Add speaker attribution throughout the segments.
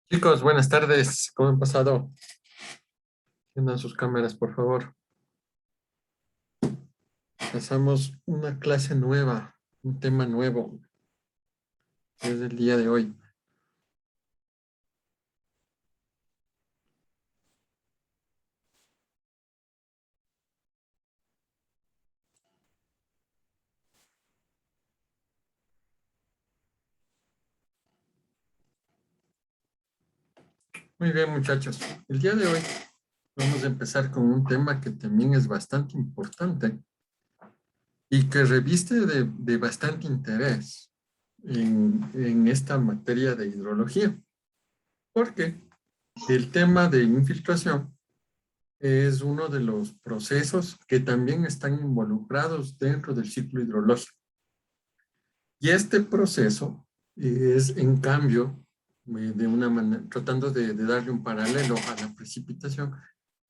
Speaker 1: Chicos, buenas tardes. ¿Cómo han pasado? Tiendan sus cámaras, por favor. Pasamos una clase nueva, un tema nuevo desde el día de hoy. Muy bien, muchachos. El día de hoy vamos a empezar con un tema que también es bastante importante y que reviste de bastante interés en esta materia de hidrología, porque el tema de infiltración es uno de los procesos que también están involucrados dentro del ciclo hidrológico. Y este proceso es, en cambio, de una manera, tratando de darle un paralelo a la precipitación,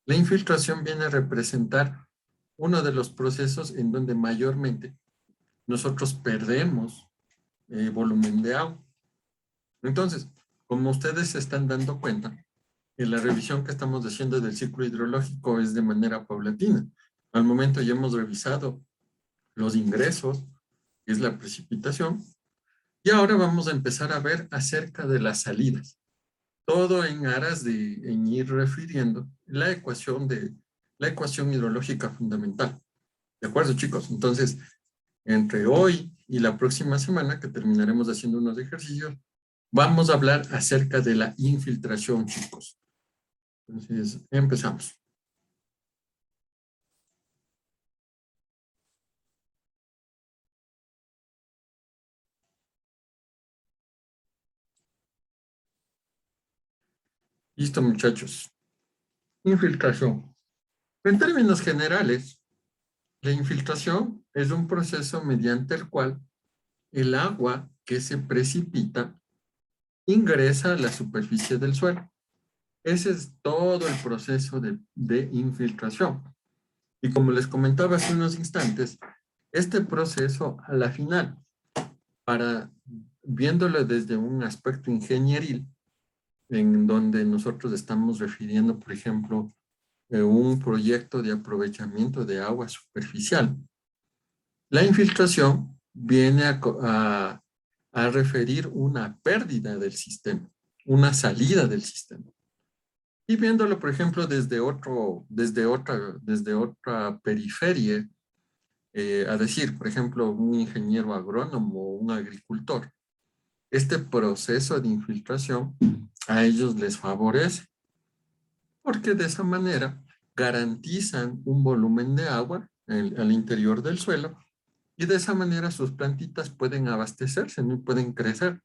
Speaker 1: la infiltración viene a representar uno de los procesos en donde mayormente nosotros perdemos volumen de agua. Entonces, como ustedes se están dando cuenta, en la revisión que estamos haciendo del ciclo hidrológico es de manera paulatina. Al momento ya hemos revisado los ingresos, que es la precipitación, y ahora vamos a empezar a ver acerca de las salidas. Todo en aras en ir refiriendo la ecuación hidrológica fundamental. ¿De acuerdo, chicos? Entonces, entre hoy y la próxima semana, que terminaremos haciendo unos ejercicios, vamos a hablar acerca de la infiltración, chicos. Entonces, empezamos. Listo, muchachos. Infiltración. En términos generales, la infiltración es un proceso mediante el cual el agua que se precipita ingresa a la superficie del suelo. Ese es todo el proceso de infiltración. Y como les comentaba hace unos instantes, este proceso a la final, para viéndolo desde un aspecto ingenieril, en donde nosotros estamos refiriendo, por ejemplo, un proyecto de aprovechamiento de agua superficial. La infiltración viene a referir una pérdida del sistema, una salida del sistema. Y viéndolo, por ejemplo, desde otra periferia, a decir, por ejemplo, un ingeniero agrónomo o un agricultor, este proceso de infiltración a ellos les favorece, porque de esa manera garantizan un volumen de agua al interior del suelo y de esa manera sus plantitas pueden abastecerse, no pueden crecer.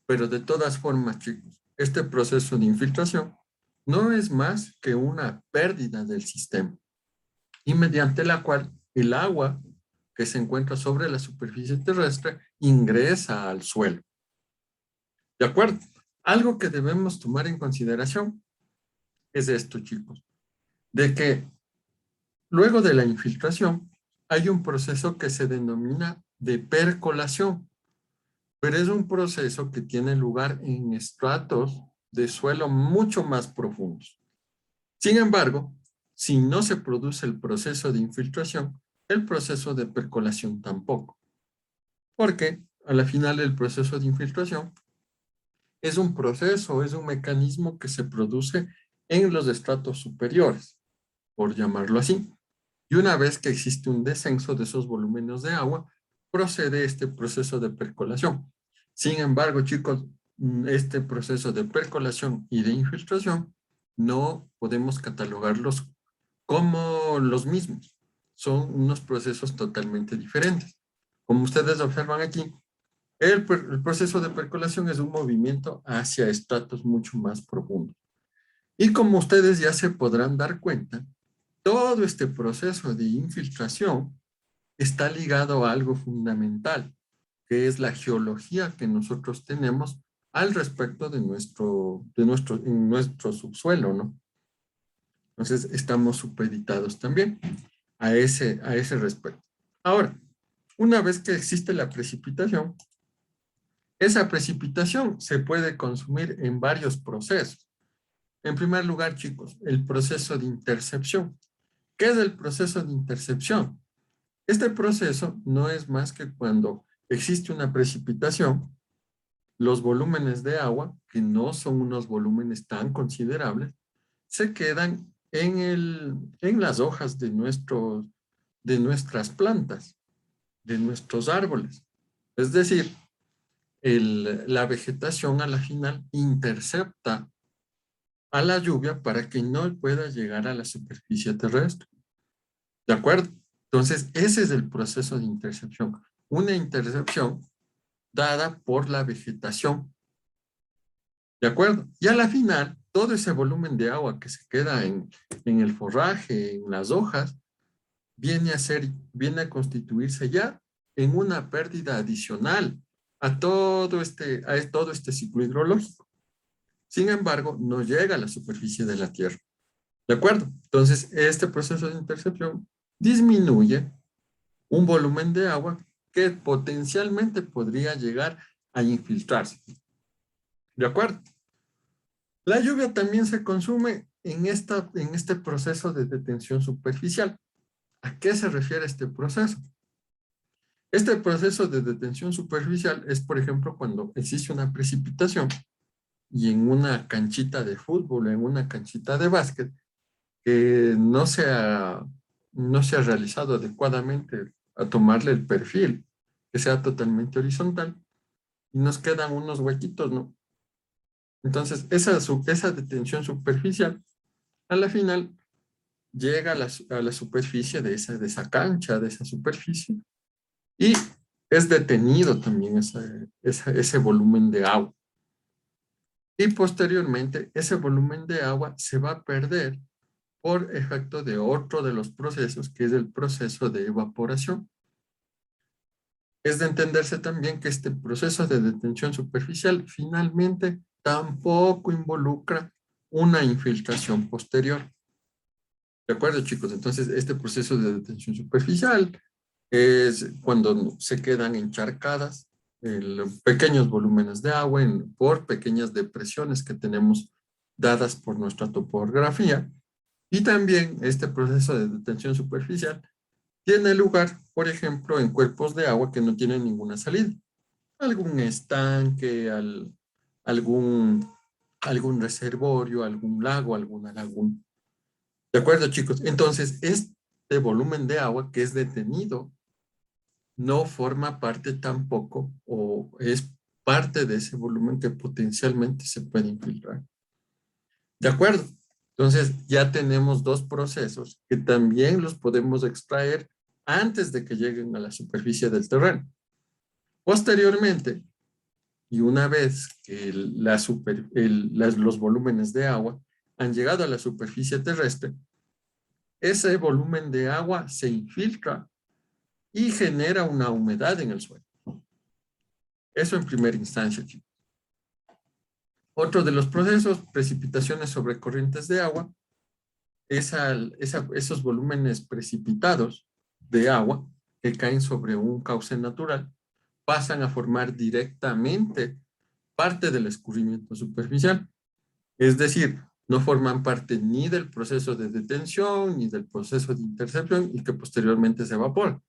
Speaker 1: Pero de todas formas, chicos, este proceso de infiltración no es más que una pérdida del sistema y mediante la cual el agua que se encuentra sobre la superficie terrestre ingresa al suelo. ¿De acuerdo? Algo que debemos tomar en consideración es esto, chicos, de que luego de la infiltración hay un proceso que se denomina de percolación, pero es un proceso que tiene lugar en estratos de suelo mucho más profundos. Sin embargo, si no se produce el proceso de infiltración, el proceso de percolación tampoco, porque a la final el proceso de infiltración es un proceso, es un mecanismo que se produce en los estratos superiores, por llamarlo así. Y una vez que existe un descenso de esos volúmenes de agua, procede este proceso de percolación. Sin embargo, chicos, este proceso de percolación y de infiltración no podemos catalogarlos como los mismos. Son unos procesos totalmente diferentes. Como ustedes observan aquí, el proceso de percolación es un movimiento hacia estratos mucho más profundos. Y como ustedes ya se podrán dar cuenta, todo este proceso de infiltración está ligado a algo fundamental, que es la geología que nosotros tenemos al respecto en nuestro subsuelo, ¿no? Entonces, estamos supeditados también a ese respecto. Ahora, una vez que existe la precipitación, Esa precipitación se puede consumir en varios procesos. En primer lugar, chicos, el proceso de intercepción. ¿Qué es el proceso de intercepción? Este proceso no es más que cuando existe una precipitación, los volúmenes de agua, que no son unos volúmenes tan considerables, se quedan en las hojas de nuestras plantas, de nuestros árboles. Es decir, la vegetación a la final intercepta a la lluvia para que no pueda llegar a la superficie terrestre. ¿De acuerdo? Entonces, ese es el proceso de intercepción. Una intercepción dada por la vegetación. ¿De acuerdo? Y a la final, todo ese volumen de agua que se queda en el forraje, en las hojas, viene a constituirse ya en una pérdida adicional a todo este ciclo hidrológico. Sin embargo, no llega a la superficie de la Tierra. ¿De acuerdo? Entonces, este proceso de intercepción disminuye un volumen de agua que potencialmente podría llegar a infiltrarse. ¿De acuerdo? La lluvia también se consume en este proceso de detención superficial. ¿A qué se refiere este proceso? Este proceso de detención superficial es, por ejemplo, cuando existe una precipitación y en una canchita de fútbol, en una canchita de básquet, que no se ha realizado adecuadamente a tomarle el perfil, que sea totalmente horizontal, y nos quedan unos huequitos, ¿no? Entonces, esa detención superficial, a la final, llega a la superficie de esa cancha, de esa superficie, y es detenido también ese volumen de agua. Y posteriormente, ese volumen de agua se va a perder por efecto de otro de los procesos, que es el proceso de evaporación. Es de entenderse también que este proceso de detención superficial finalmente tampoco involucra una infiltración posterior. ¿De acuerdo, chicos? Entonces, este proceso de detención superficial es cuando se quedan encharcadas pequeños volúmenes de agua por pequeñas depresiones que tenemos dadas por nuestra topografía. Y también este proceso de detención superficial tiene lugar, por ejemplo, en cuerpos de agua que no tienen ninguna salida. Algún estanque, algún, algún reservorio, algún lago, alguna laguna. ¿De acuerdo, chicos? Entonces, este volumen de agua que es detenido no forma parte tampoco o es parte de ese volumen que potencialmente se puede infiltrar. ¿De acuerdo? Entonces, ya tenemos dos procesos que también los podemos extraer antes de que lleguen a la superficie del terreno. Posteriormente, y una vez que los volúmenes de agua han llegado a la superficie terrestre, ese volumen de agua se infiltra y genera una humedad en el suelo. Eso en primera instancia, chicos. Otro de los procesos, precipitaciones sobre corrientes de agua, esos volúmenes precipitados de agua que caen sobre un cauce natural pasan a formar directamente parte del escurrimiento superficial. Es decir, no forman parte ni del proceso de detención ni del proceso de intercepción y que posteriormente se evaporan,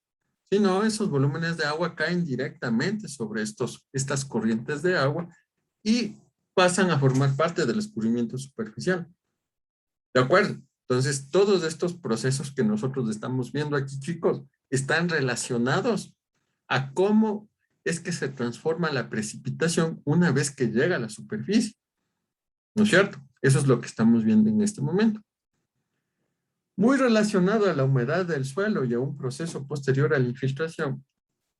Speaker 1: sino esos volúmenes de agua caen directamente sobre estas corrientes de agua y pasan a formar parte del escurrimiento superficial. ¿De acuerdo? Entonces, todos estos procesos que nosotros estamos viendo aquí, chicos, están relacionados a cómo es que se transforma la precipitación una vez que llega a la superficie. ¿No es cierto? Eso es lo que estamos viendo en este momento. Muy relacionado a la humedad del suelo y a un proceso posterior a la infiltración,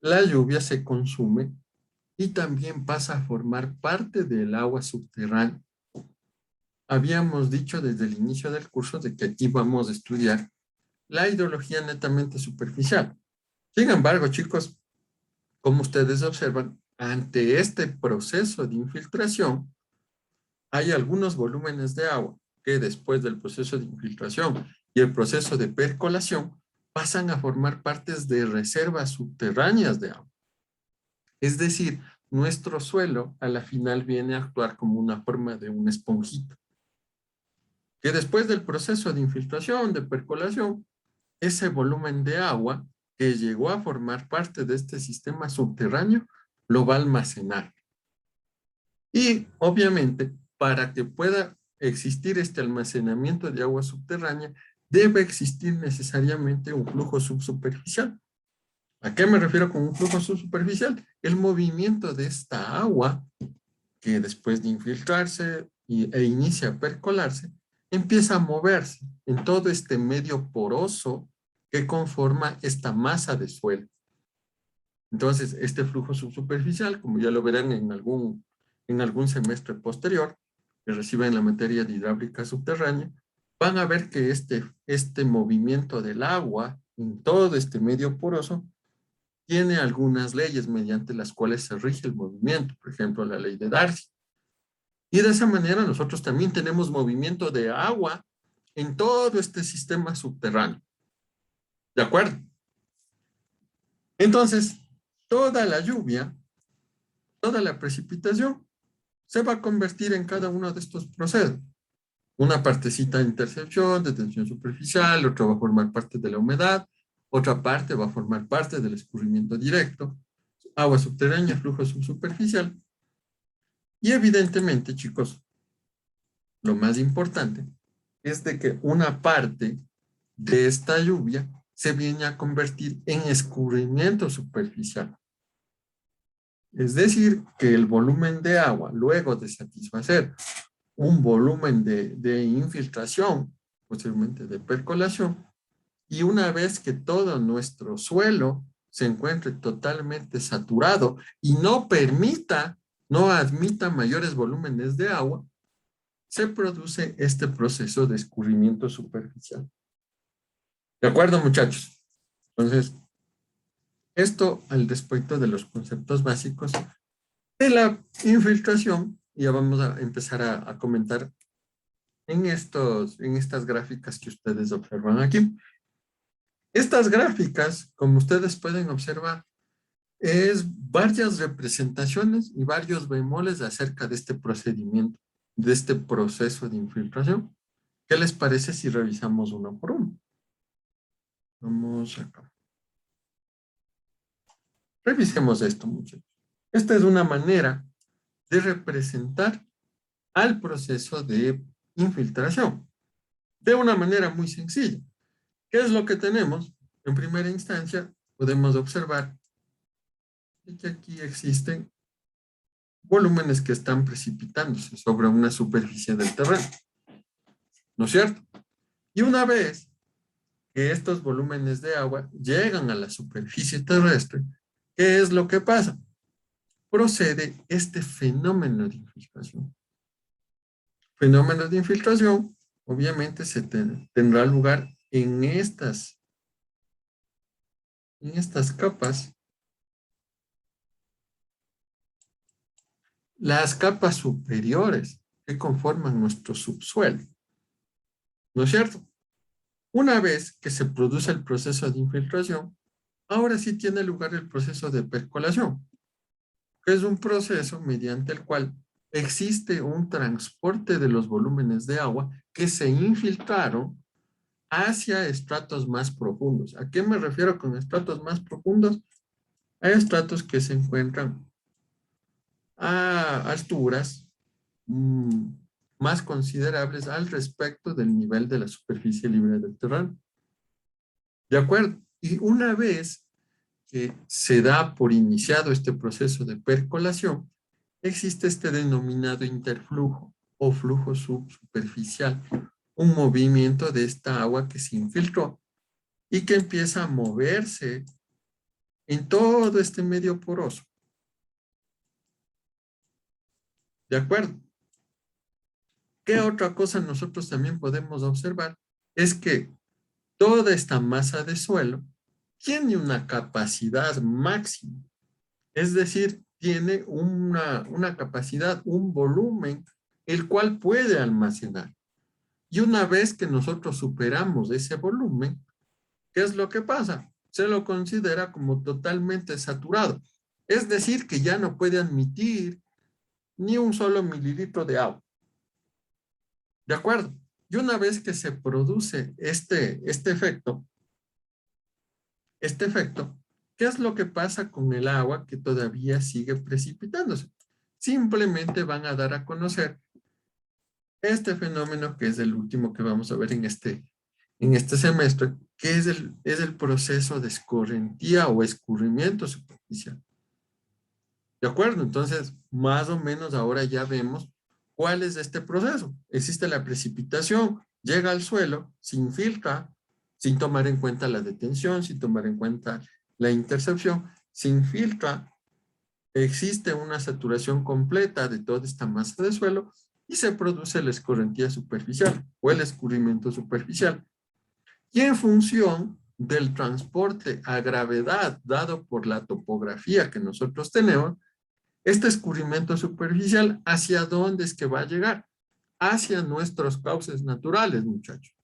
Speaker 1: la lluvia se consume y también pasa a formar parte del agua subterránea. Habíamos dicho desde el inicio del curso de que aquí vamos a estudiar la hidrología netamente superficial. Sin embargo, chicos, como ustedes observan, ante este proceso de infiltración, hay algunos volúmenes de agua que después del proceso de infiltración y el proceso de percolación pasan a formar partes de reservas subterráneas de agua. Es decir, nuestro suelo a la final viene a actuar como una forma de una esponjita, que después del proceso de infiltración, de percolación, ese volumen de agua que llegó a formar parte de este sistema subterráneo lo va a almacenar. Y obviamente, para que pueda existir este almacenamiento de agua subterránea, debe existir necesariamente un flujo subsuperficial. ¿A qué me refiero con un flujo subsuperficial? El movimiento de esta agua, que después de infiltrarse e inicia a percolarse, empieza a moverse en todo este medio poroso que conforma esta masa de suelo. Entonces, este flujo subsuperficial, como ya lo verán en algún semestre posterior, que reciben la materia de hidráulica subterránea, van a ver que este movimiento del agua en todo este medio poroso tiene algunas leyes mediante las cuales se rige el movimiento, por ejemplo, la ley de Darcy. Y de esa manera nosotros también tenemos movimiento de agua en todo este sistema subterráneo. ¿De acuerdo? Entonces, toda la lluvia, toda la precipitación, se va a convertir en cada uno de estos procesos. Una partecita de intercepción, de tensión superficial, otra va a formar parte de la humedad, otra parte va a formar parte del escurrimiento directo, agua subterránea, flujo subsuperficial. Y evidentemente, chicos, lo más importante es de que una parte de esta lluvia se viene a convertir en escurrimiento superficial. Es decir, que el volumen de agua, luego de satisfacer un volumen de infiltración, posiblemente de percolación, y una vez que todo nuestro suelo se encuentre totalmente saturado y no admita mayores volúmenes de agua, se produce este proceso de escurrimiento superficial. ¿De acuerdo, muchachos? Entonces, esto al respecto de los conceptos básicos de la infiltración, ya vamos a empezar a comentar en estas gráficas que ustedes observan aquí. Estas gráficas, como ustedes pueden observar, es varias representaciones y varios bemoles acerca de este procedimiento, de este proceso de infiltración. ¿Qué les parece si revisamos uno por uno? Vamos acá. Revisemos esto, muchachos. Esta es una manera de representar al proceso de infiltración de una manera muy sencilla. ¿Qué es lo que tenemos? En primera instancia, podemos observar que aquí existen volúmenes que están precipitándose sobre una superficie del terreno, ¿no es cierto? Y una vez que estos volúmenes de agua llegan a la superficie terrestre, ¿qué es lo que pasa? Procede este fenómeno de infiltración. Fenómeno de infiltración, obviamente, tendrá lugar en estas capas. Las capas superiores que conforman nuestro subsuelo, ¿no es cierto? Una vez que se produce el proceso de infiltración, ahora sí tiene lugar el proceso de percolación, que es un proceso mediante el cual existe un transporte de los volúmenes de agua que se infiltraron hacia estratos más profundos. ¿A qué me refiero con estratos más profundos? A estratos que se encuentran a alturas más considerables al respecto del nivel de la superficie libre del terreno. ¿De acuerdo? Y una vez que se da por iniciado este proceso de percolación, existe este denominado interflujo o flujo subsuperficial, un movimiento de esta agua que se infiltró y que empieza a moverse en todo este medio poroso. ¿De acuerdo? ¿Qué otra cosa nosotros también podemos observar? Es que toda esta masa de suelo tiene una capacidad máxima. Es decir, tiene una capacidad, un volumen, el cual puede almacenar. Y una vez que nosotros superamos ese volumen, ¿qué es lo que pasa? Se lo considera como totalmente saturado. Es decir, que ya no puede admitir ni un solo mililitro de agua. ¿De acuerdo? Y una vez que se produce este efecto, ¿qué es lo que pasa con el agua que todavía sigue precipitándose? Simplemente van a dar a conocer este fenómeno que es el último que vamos a ver en este semestre, que es el proceso de escorrentía o escurrimiento superficial. ¿De acuerdo? Entonces, más o menos ahora ya vemos cuál es este proceso. Existe la precipitación, llega al suelo, se infiltra, sin tomar en cuenta la detención, sin tomar en cuenta la intercepción, se infiltra, existe una saturación completa de toda esta masa de suelo y se produce la escorrentía superficial o el escurrimiento superficial. Y en función del transporte a gravedad dado por la topografía que nosotros tenemos, este escurrimiento superficial, ¿hacia dónde es que va a llegar? Hacia nuestros cauces naturales, muchachos.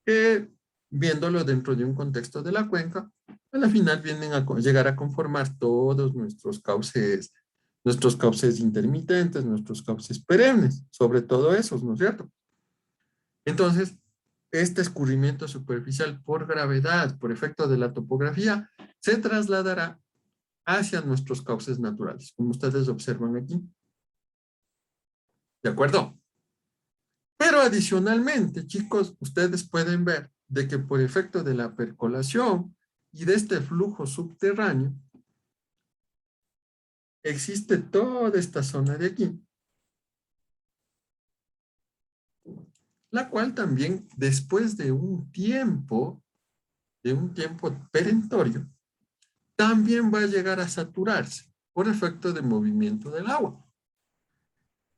Speaker 1: Que viéndolo dentro de un contexto de la cuenca, a la final vienen a llegar a conformar todos nuestros cauces intermitentes, nuestros cauces perennes, sobre todo esos, ¿no es cierto? Entonces, este escurrimiento superficial por gravedad, por efecto de la topografía, se trasladará hacia nuestros cauces naturales, como ustedes observan aquí. ¿De acuerdo? Pero adicionalmente, chicos, ustedes pueden ver de que por efecto de la percolación y de este flujo subterráneo, existe toda esta zona de aquí, la cual también después de un tiempo perentorio, también va a llegar a saturarse por efecto de movimiento del agua.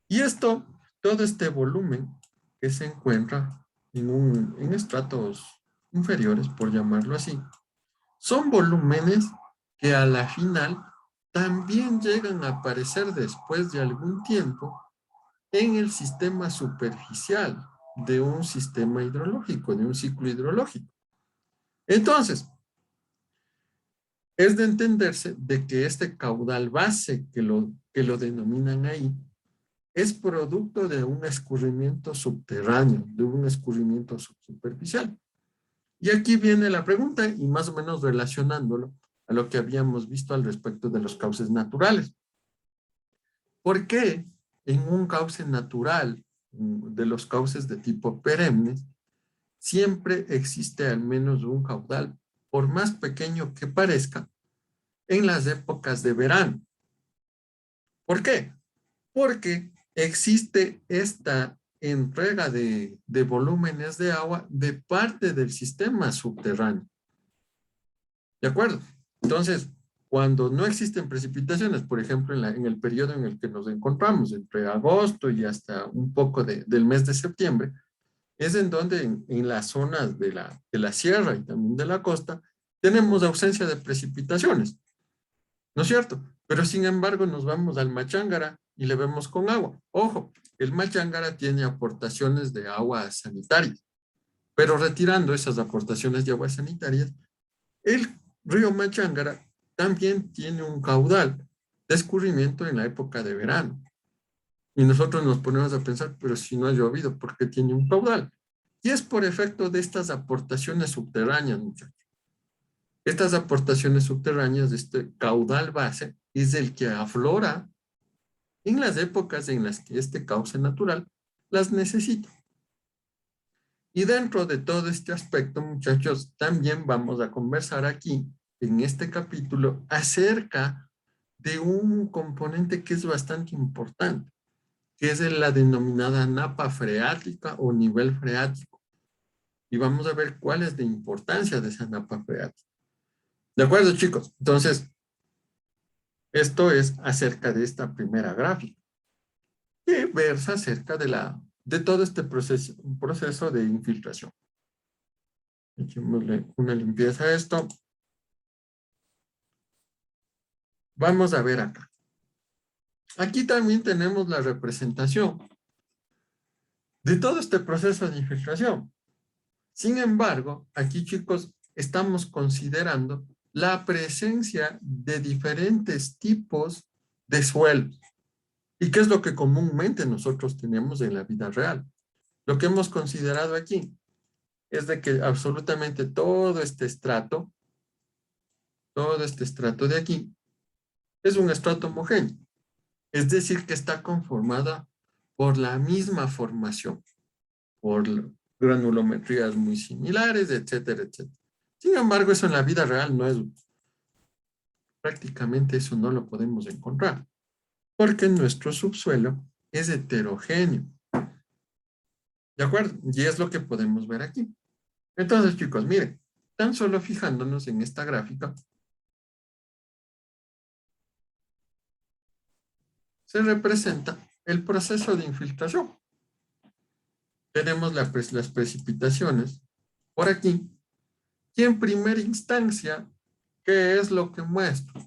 Speaker 1: Y esto, todo este volumen que se encuentra en estratos inferiores, por llamarlo así, son volúmenes que a la final también llegan a aparecer después de algún tiempo en el sistema superficial de un sistema hidrológico, de un ciclo hidrológico. Entonces, es de entenderse de que este caudal base que lo denominan ahí, es producto de un escurrimiento subterráneo, de un escurrimiento subsuperficial. Y aquí viene la pregunta, y más o menos relacionándolo a lo que habíamos visto al respecto de los cauces naturales. ¿Por qué en un cauce natural, de los cauces de tipo perennes, siempre existe al menos un caudal, por más pequeño que parezca, en las épocas de verano? ¿Por qué? Porque existe esta entrega de volúmenes de agua de parte del sistema subterráneo. ¿De acuerdo? Entonces, cuando no existen precipitaciones, por ejemplo, en el periodo en el que nos encontramos, entre agosto y hasta un poco del mes de septiembre, es en donde en las zonas de la sierra y también de la costa, tenemos ausencia de precipitaciones, ¿no es cierto? Pero sin embargo nos vamos al Machángara y le vemos con agua. Ojo, el Machángara tiene aportaciones de agua sanitaria, pero retirando esas aportaciones de agua sanitarias, el río Machángara también tiene un caudal de escurrimiento en la época de verano. Y nosotros nos ponemos a pensar, pero si no ha llovido, ¿por qué tiene un caudal? Y es por efecto de estas aportaciones subterráneas, muchachos. Estas aportaciones subterráneas de este caudal base es el que aflora en las épocas en las que este cauce natural las necesita. Y dentro de todo este aspecto, muchachos, también vamos a conversar aquí, en este capítulo, acerca de un componente que es bastante importante, que es la denominada napa freática o nivel freático. Y vamos a ver cuál es la importancia de esa napa freática. ¿De acuerdo, chicos? Entonces, esto es acerca de esta primera gráfica, que versa acerca de todo este proceso de infiltración. Echémosle una limpieza a esto. Vamos a ver acá. Aquí también tenemos la representación de todo este proceso de infiltración. Sin embargo, aquí, chicos, estamos considerando la presencia de diferentes tipos de suelo. ¿Y qué es lo que comúnmente nosotros tenemos en la vida real? Lo que hemos considerado aquí es de que absolutamente todo este estrato de aquí, es un estrato homogéneo. Es decir, que está conformada por la misma formación, por granulometrías muy similares, etcétera, etcétera. Sin embargo, eso en la vida real no es, prácticamente eso no lo podemos encontrar, porque nuestro subsuelo es heterogéneo. ¿De acuerdo? Y es lo que podemos ver aquí. Entonces, chicos, miren, tan solo fijándonos en esta gráfica, se representa el proceso de infiltración. Tenemos las precipitaciones por aquí, y en primera instancia, ¿qué es lo que muestra?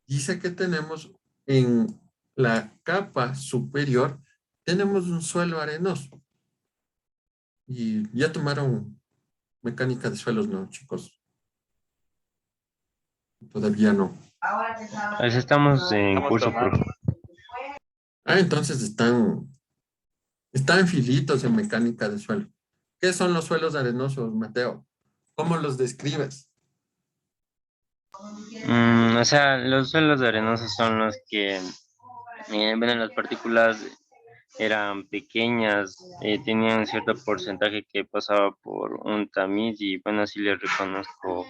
Speaker 1: Dice que tenemos en la capa superior, tenemos un suelo arenoso. Y ya tomaron mecánica de suelos, ¿no, chicos? Todavía no.
Speaker 2: Ahí estamos en curso, profe.
Speaker 1: Ah, entonces están filitos en mecánica de suelo. ¿Qué son los suelos arenosos, Mateo? ¿Cómo los describes?
Speaker 2: O sea, los suelos arenosos son los que, bueno, las partículas eran pequeñas, tenían cierto porcentaje que pasaba por un tamiz y bueno, así le reconozco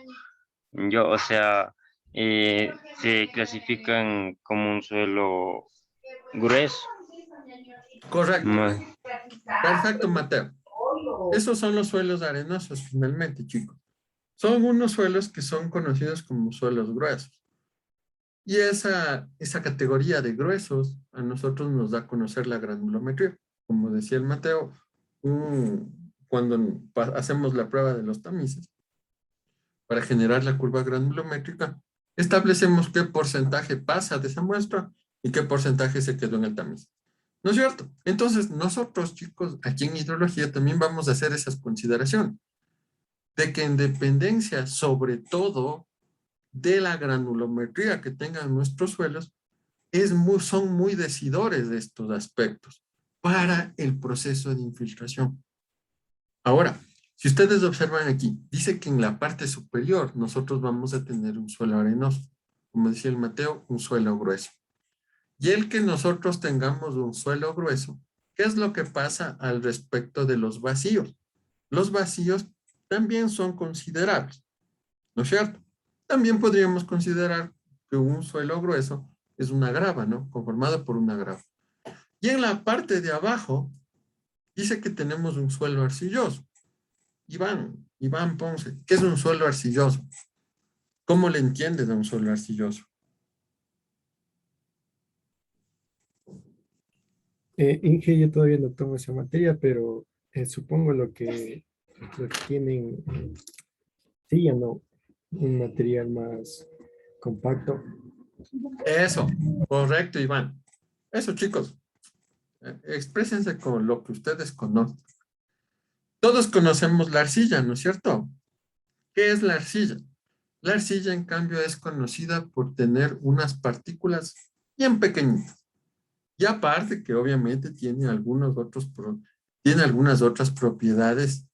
Speaker 2: yo, o sea, se clasifican como un suelo grueso.
Speaker 1: Correcto.
Speaker 2: Ma-
Speaker 1: Perfecto, Mateo. Esos son los suelos arenosos, finalmente, chicos. Son unos suelos que son conocidos como suelos gruesos. Y esa categoría de gruesos a nosotros nos da a conocer la granulometría. Como decía el Mateo, cuando hacemos la prueba de los tamices, para generar la curva granulométrica, establecemos qué porcentaje pasa de esa muestra y qué porcentaje se quedó en el tamiz. ¿No es cierto? Entonces, nosotros, chicos, aquí en hidrología también vamos a hacer esas consideraciones, de que en dependencia, sobre todo, de la granulometría que tengan nuestros suelos, son muy decidores de estos aspectos para el proceso de infiltración. Ahora, si ustedes observan aquí, dice que en la parte superior nosotros vamos a tener un suelo arenoso, como decía el Mateo, un suelo grueso. Y el que nosotros tengamos un suelo grueso, ¿qué es lo que pasa al respecto de los vacíos? Los vacíos también son considerables, ¿no es cierto? También podríamos considerar que un suelo grueso es una grava, ¿no? Conformado por una grava. Y en la parte de abajo dice que tenemos un suelo arcilloso. Iván Ponce, ¿qué es un suelo arcilloso? ¿Cómo le entiendes a un suelo arcilloso?
Speaker 3: Inge, yo todavía no tomo esa materia, pero supongo lo que tienen, sí o no, un material más compacto.
Speaker 1: Eso, correcto, Iván. Eso, chicos, exprésense con lo que ustedes conocen. Todos conocemos la arcilla, ¿no es cierto? ¿Qué es la arcilla? La arcilla, en cambio, es conocida por tener unas partículas bien pequeñitas. Y aparte que obviamente tiene algunas otras propiedades,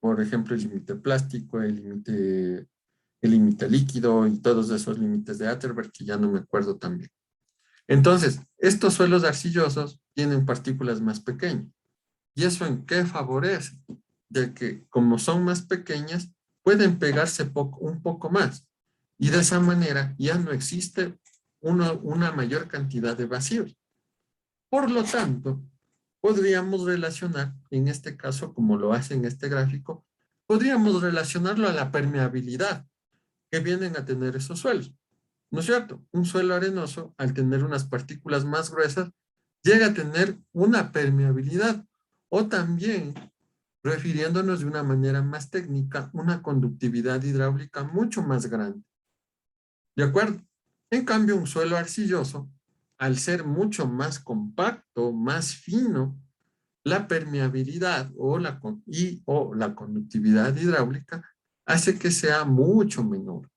Speaker 1: por ejemplo, el límite plástico, el límite líquido y todos esos límites de Atterberg que ya no me acuerdo también. Entonces, estos suelos arcillosos tienen partículas más pequeñas. ¿Y eso en qué favorece? De que como son más pequeñas, pueden pegarse un poco más. Y de esa manera ya no existe una mayor cantidad de vacíos. Por lo tanto, podríamos relacionar, en este caso, como lo hace en este gráfico, podríamos relacionarlo a la permeabilidad que vienen a tener esos suelos. ¿No es cierto? Un suelo arenoso, al tener unas partículas más gruesas, llega a tener una permeabilidad o también, refiriéndonos de una manera más técnica, una conductividad hidráulica mucho más grande. ¿De acuerdo? En cambio, un suelo arcilloso, al ser mucho más compacto, más fino, la permeabilidad o la conductividad hidráulica hace que sea mucho menor.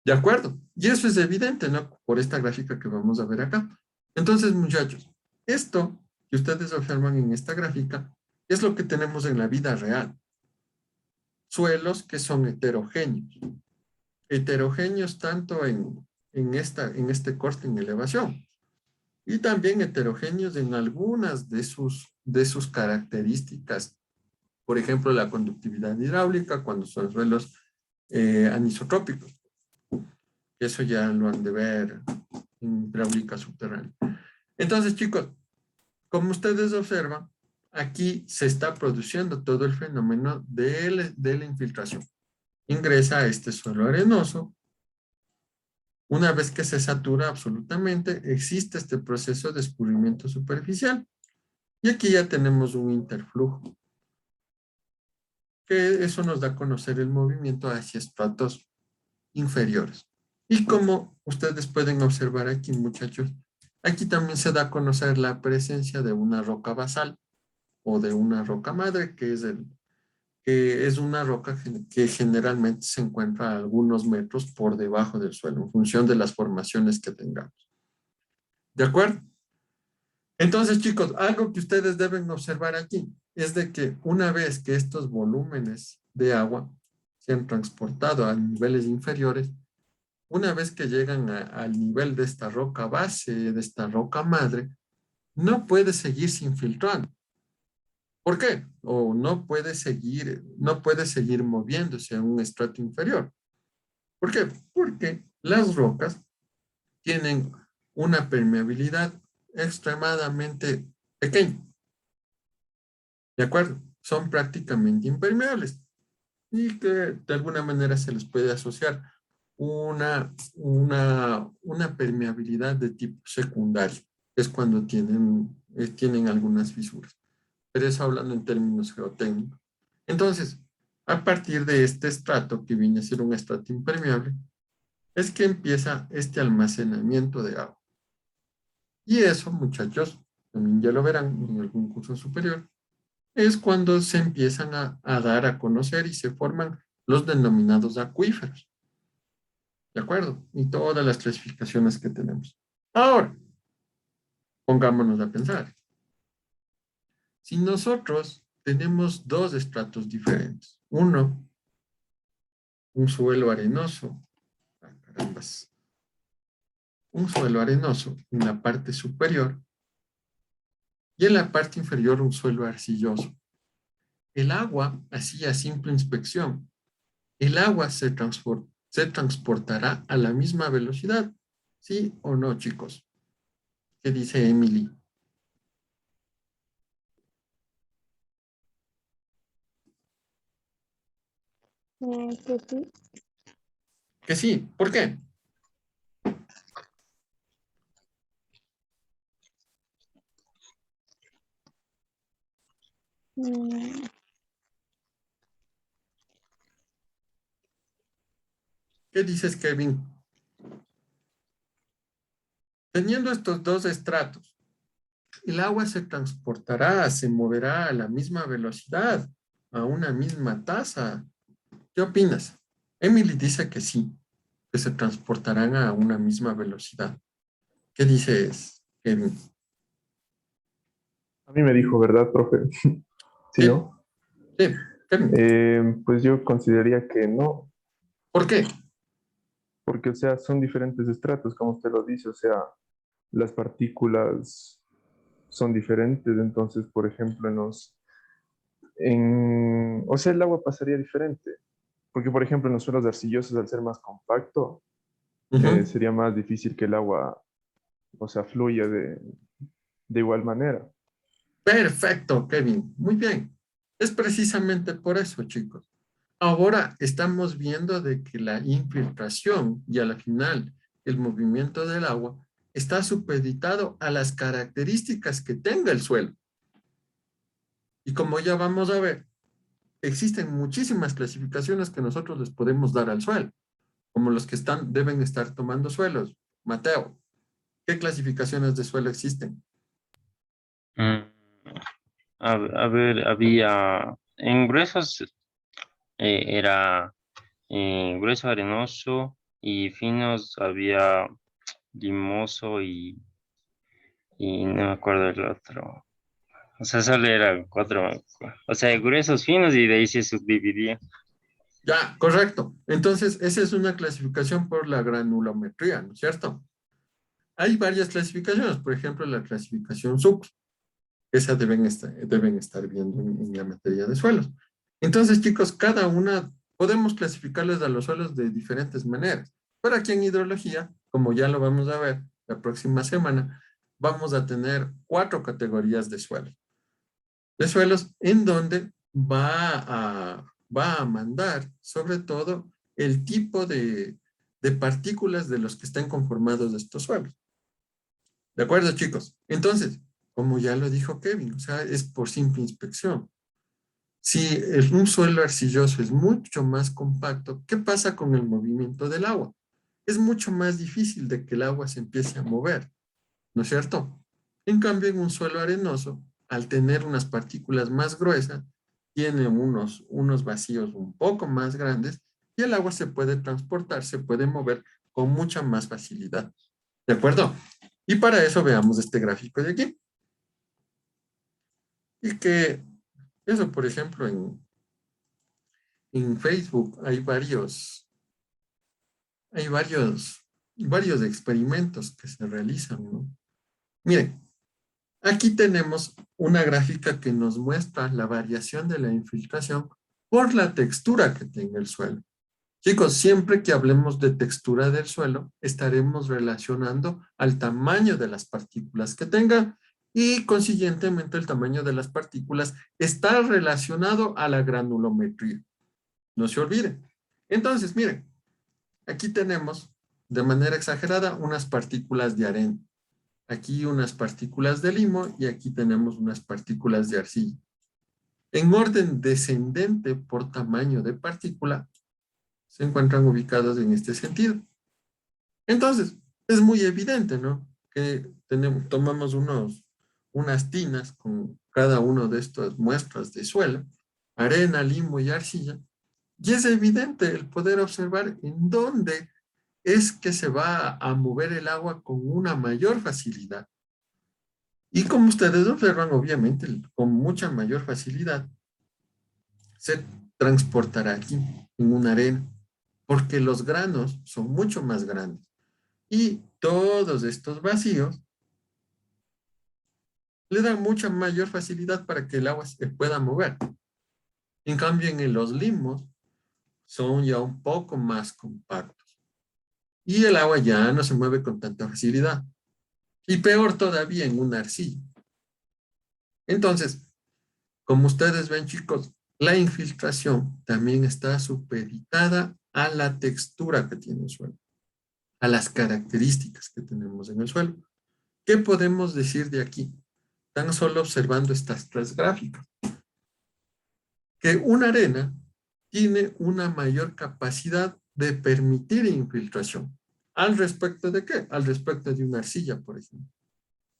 Speaker 1: ¿De acuerdo? Y eso es evidente, ¿no? Por esta gráfica que vamos a ver acá. Entonces, muchachos, esto que ustedes observan en esta gráfica es lo que tenemos en la vida real. Suelos que son heterogéneos. Heterogéneos tanto en este corte en elevación y también heterogéneos en algunas de sus características. Por ejemplo, la conductividad hidráulica cuando son suelos anisotrópicos. Eso ya lo han de ver en hidráulica subterránea. Entonces, chicos, como ustedes observan, aquí se está produciendo todo el fenómeno de la infiltración. Ingresa a este suelo arenoso. Una vez que se satura absolutamente, existe este proceso de escurrimiento superficial. Y aquí ya tenemos un interflujo, que eso nos da a conocer el movimiento hacia estratos inferiores. Y como ustedes pueden observar aquí, muchachos, aquí también se da a conocer la presencia de una roca basal o de una roca madre, que es una roca que generalmente se encuentra a algunos metros por debajo del suelo, en función de las formaciones que tengamos. ¿De acuerdo? Entonces, chicos, algo que ustedes deben observar aquí es de que una vez que estos volúmenes de agua se han transportado a niveles inferiores, una vez que llegan al nivel de esta roca base, de esta roca madre, no puede seguir sin filtrar. ¿Por qué? O no puede seguir moviéndose a un estrato inferior. ¿Por qué? Porque las rocas tienen una permeabilidad extremadamente pequeña. ¿De acuerdo? Son prácticamente impermeables y que de alguna manera se les puede asociar una permeabilidad de tipo secundario. Es cuando tienen algunas fisuras. Pero eso hablando en términos geotécnicos. Entonces, a partir de este estrato, que viene a ser un estrato impermeable, es que empieza este almacenamiento de agua. Y eso, muchachos, también ya lo verán en algún curso superior, es cuando se empiezan a dar a conocer y se forman los denominados acuíferos. ¿De acuerdo? Y todas las clasificaciones que tenemos. Ahora, pongámonos a pensar. Si nosotros tenemos dos estratos diferentes, uno, un suelo arenoso, carambas, un suelo arenoso en la parte superior y en la parte inferior un suelo arcilloso. El agua, así a simple inspección, el agua se transportará a la misma velocidad, ¿sí o no, chicos? ¿Qué dice Emily?
Speaker 4: Que sí.
Speaker 1: Que sí, ¿por qué?
Speaker 4: Mm,
Speaker 1: ¿Qué dices, Kevin? Teniendo estos dos estratos, el agua se transportará, se moverá a la misma velocidad, a una misma tasa. ¿Qué opinas? Emily dice que sí, que se transportarán a una misma velocidad. ¿Qué dices, Kevin?
Speaker 5: A mí me dijo, ¿verdad, profe? ¿Sí,
Speaker 1: Sí,
Speaker 5: no?
Speaker 1: sí, Kevin.
Speaker 5: Pues yo consideraría que no,
Speaker 1: ¿Por qué?
Speaker 5: porque, o sea, son diferentes estratos, como usted lo dice, o sea, las partículas son diferentes, entonces, por ejemplo, o sea, el agua pasaría diferente, porque, por ejemplo, en los suelos arcillosos, al ser más compacto,
Speaker 1: Ujú.
Speaker 5: sería más difícil que el agua, o sea, fluya de igual manera.
Speaker 1: Perfecto, Kevin. Muy bien. Es precisamente por eso, chicos. Ahora estamos viendo de que la infiltración y a la final el movimiento del agua está supeditado a las características que tenga el suelo. Y como ya vamos a ver, existen muchísimas clasificaciones que nosotros les podemos dar al suelo, como los que deben estar tomando suelos. Mateo, ¿qué clasificaciones de suelo existen?
Speaker 2: Mm, a ver, había en gruesos era grueso, arenoso y finos había limoso y no me acuerdo el otro. O sea, solo eran cuatro. O sea, gruesos finos y de ahí se subdividía.
Speaker 1: Ya, correcto. Entonces, esa es una clasificación por la granulometría, ¿no es cierto? Hay varias clasificaciones, por ejemplo, la clasificación SUC. Esa deben estar viendo en la materia de suelos. Entonces, chicos, cada una podemos clasificarles a los suelos de diferentes maneras. Pero aquí en hidrología, como ya lo vamos a ver la próxima semana, vamos a tener 4 categorías de suelos. De suelos en donde va a mandar sobre todo el tipo de partículas de los que están conformados estos suelos. ¿De acuerdo, chicos? Entonces, como ya lo dijo Kevin, o sea, es por simple inspección. Si un suelo arcilloso es mucho más compacto, ¿qué pasa con el movimiento del agua? Es mucho más difícil de que el agua se empiece a mover, ¿no es cierto? En cambio, en un suelo arenoso, al tener unas partículas más gruesas, tiene unos vacíos un poco más grandes y el agua se puede transportar, se puede mover con mucha más facilidad. ¿De acuerdo? Y para eso veamos este gráfico de aquí. Y que eso, por ejemplo, en Facebook hay varios experimentos que se realizan, ¿no? Miren, aquí tenemos una gráfica que nos muestra la variación de la infiltración por la textura que tenga el suelo. Chicos, siempre que hablemos de textura del suelo, estaremos relacionando al tamaño de las partículas que tenga y consiguientemente el tamaño de las partículas está relacionado a la granulometría. No se olviden. Entonces, miren, aquí tenemos de manera exagerada unas partículas de arena. Aquí unas partículas de limo y aquí tenemos unas partículas de arcilla. En orden descendente por tamaño de partícula, se encuentran ubicados en este sentido. Entonces, es muy evidente, ¿no? Que tomamos unas tinas con cada uno de estas muestras de suelo, arena, limo y arcilla, y es evidente el poder observar en dónde es que se va a mover el agua con una mayor facilidad. Y como ustedes observan, obviamente, con mucha mayor facilidad, se transportará aquí en una arena, porque los granos son mucho más grandes. Y todos estos vacíos le dan mucha mayor facilidad para que el agua se pueda mover. En cambio, en los limos son ya un poco más compactos. Y el agua ya no se mueve con tanta facilidad. Y peor todavía en una arcilla. Entonces, como ustedes ven, chicos, la infiltración también está supeditada a la textura que tiene el suelo, a las características que tenemos en el suelo. ¿Qué podemos decir de aquí? Tan solo observando estas 3 gráficas. Que una arena tiene una mayor capacidad de permitir infiltración. ¿Al respecto de qué? Al respecto de una arcilla, por ejemplo.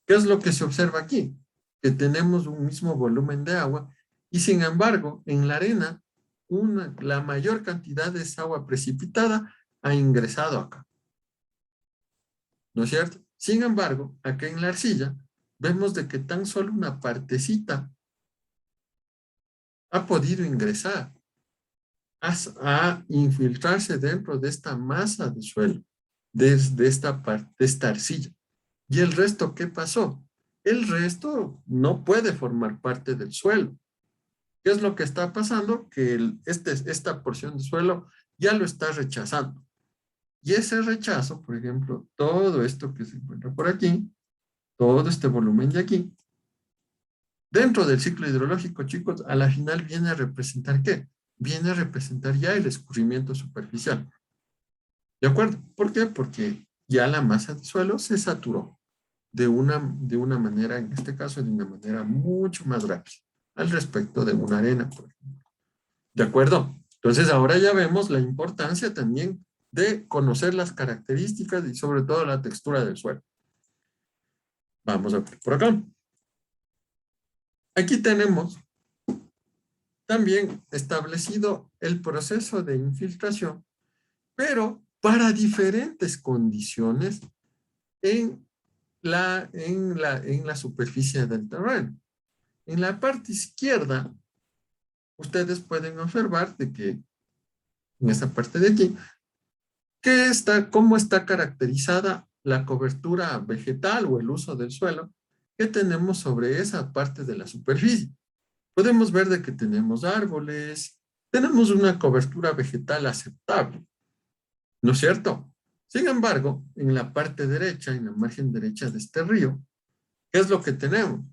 Speaker 1: ¿Qué es lo que se observa aquí? Que tenemos un mismo volumen de agua y sin embargo, en la arena, la mayor cantidad de esa agua precipitada ha ingresado acá. ¿No es cierto? Sin embargo, acá en la arcilla, vemos de que tan solo una partecita ha podido ingresar a infiltrarse dentro de esta masa de suelo, de esta arcilla. ¿Y el resto qué pasó? El resto no puede formar parte del suelo. ¿Qué es lo que está pasando? Que esta porción de suelo ya lo está rechazando. Y ese rechazo, por ejemplo, todo esto que se encuentra por aquí, todo este volumen de aquí, dentro del ciclo hidrológico, chicos, a la final viene a representar ¿qué? Viene a representar ya el escurrimiento superficial. ¿De acuerdo? ¿Por qué? Porque ya la masa de suelo se saturó de una manera, en este caso, de una manera mucho más rápida al respecto de una arena, por ejemplo. ¿De acuerdo? Entonces ahora ya vemos la importancia también de conocer las características y sobre todo la textura del suelo. Vamos a ver por acá. Aquí tenemos también establecido el proceso de infiltración, pero para diferentes condiciones en la superficie del terreno. En la parte izquierda, ustedes pueden observar de que en esta parte de aquí, cómo está caracterizada la cobertura vegetal o el uso del suelo que tenemos sobre esa parte de la superficie. Podemos ver de que tenemos árboles, tenemos una cobertura vegetal aceptable, ¿no es cierto? Sin embargo, en la parte derecha, en la margen derecha de este río, ¿qué es lo que tenemos?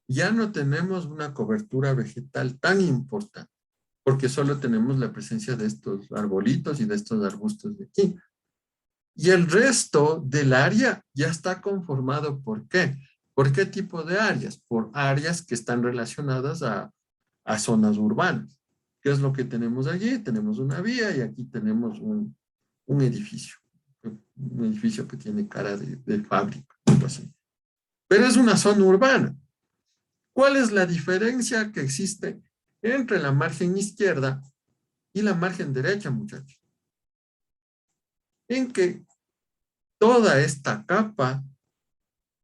Speaker 1: Ya no tenemos una cobertura vegetal tan importante, porque solo tenemos la presencia de estos arbolitos y de estos arbustos de aquí. Y el resto del área ya está conformado ¿por qué? ¿Por qué tipo de áreas? Por áreas que están relacionadas a zonas urbanas. ¿Qué es lo que tenemos allí? Tenemos una vía y aquí tenemos un edificio. Un edificio que tiene cara de fábrica, algo así. Pero es una zona urbana. ¿Cuál es la diferencia que existe entre la margen izquierda y la margen derecha, muchachos? En que toda esta capa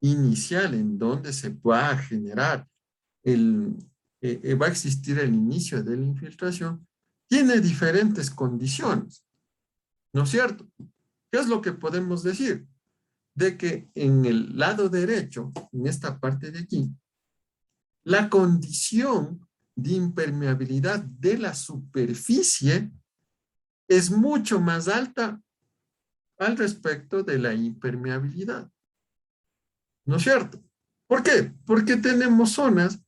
Speaker 1: inicial en donde se va a generar va a existir el inicio de la infiltración, tiene diferentes condiciones, ¿no es cierto? ¿Qué es lo que podemos decir? De que en el lado derecho, en esta parte de aquí, la condición de impermeabilidad de la superficie es mucho más alta al respecto de la impermeabilidad. ¿No es cierto? ¿Por qué? Porque tenemos zonas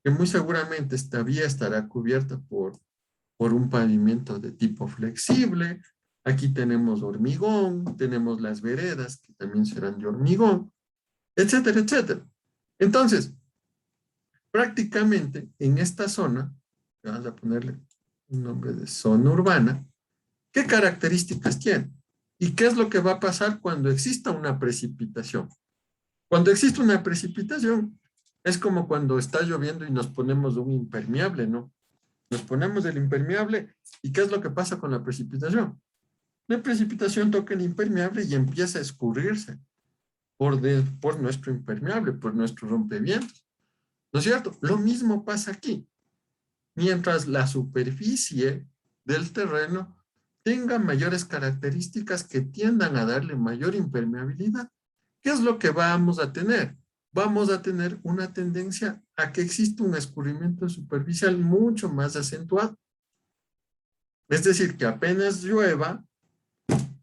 Speaker 1: que muy seguramente esta vía estará cubierta por un pavimento de tipo flexible. Aquí tenemos hormigón, tenemos las veredas que también serán de hormigón, etcétera, etcétera. Entonces, prácticamente en esta zona, vamos a ponerle un nombre de zona urbana, ¿qué características tiene? ¿Y qué es lo que va a pasar cuando exista una precipitación? Cuando existe una precipitación, es como cuando está lloviendo y nos ponemos un impermeable, ¿no? Nos ponemos el impermeable, ¿y qué es lo que pasa con la precipitación? La precipitación toca el impermeable y empieza a escurrirse por nuestro impermeable, por nuestro rompevientos. ¿No es cierto? Lo mismo pasa aquí. Mientras la superficie del terreno tenga mayores características que tiendan a darle mayor impermeabilidad, ¿qué es lo que vamos a tener? Vamos a tener una tendencia a que exista un escurrimiento superficial mucho más acentuado. Es decir, que apenas llueva,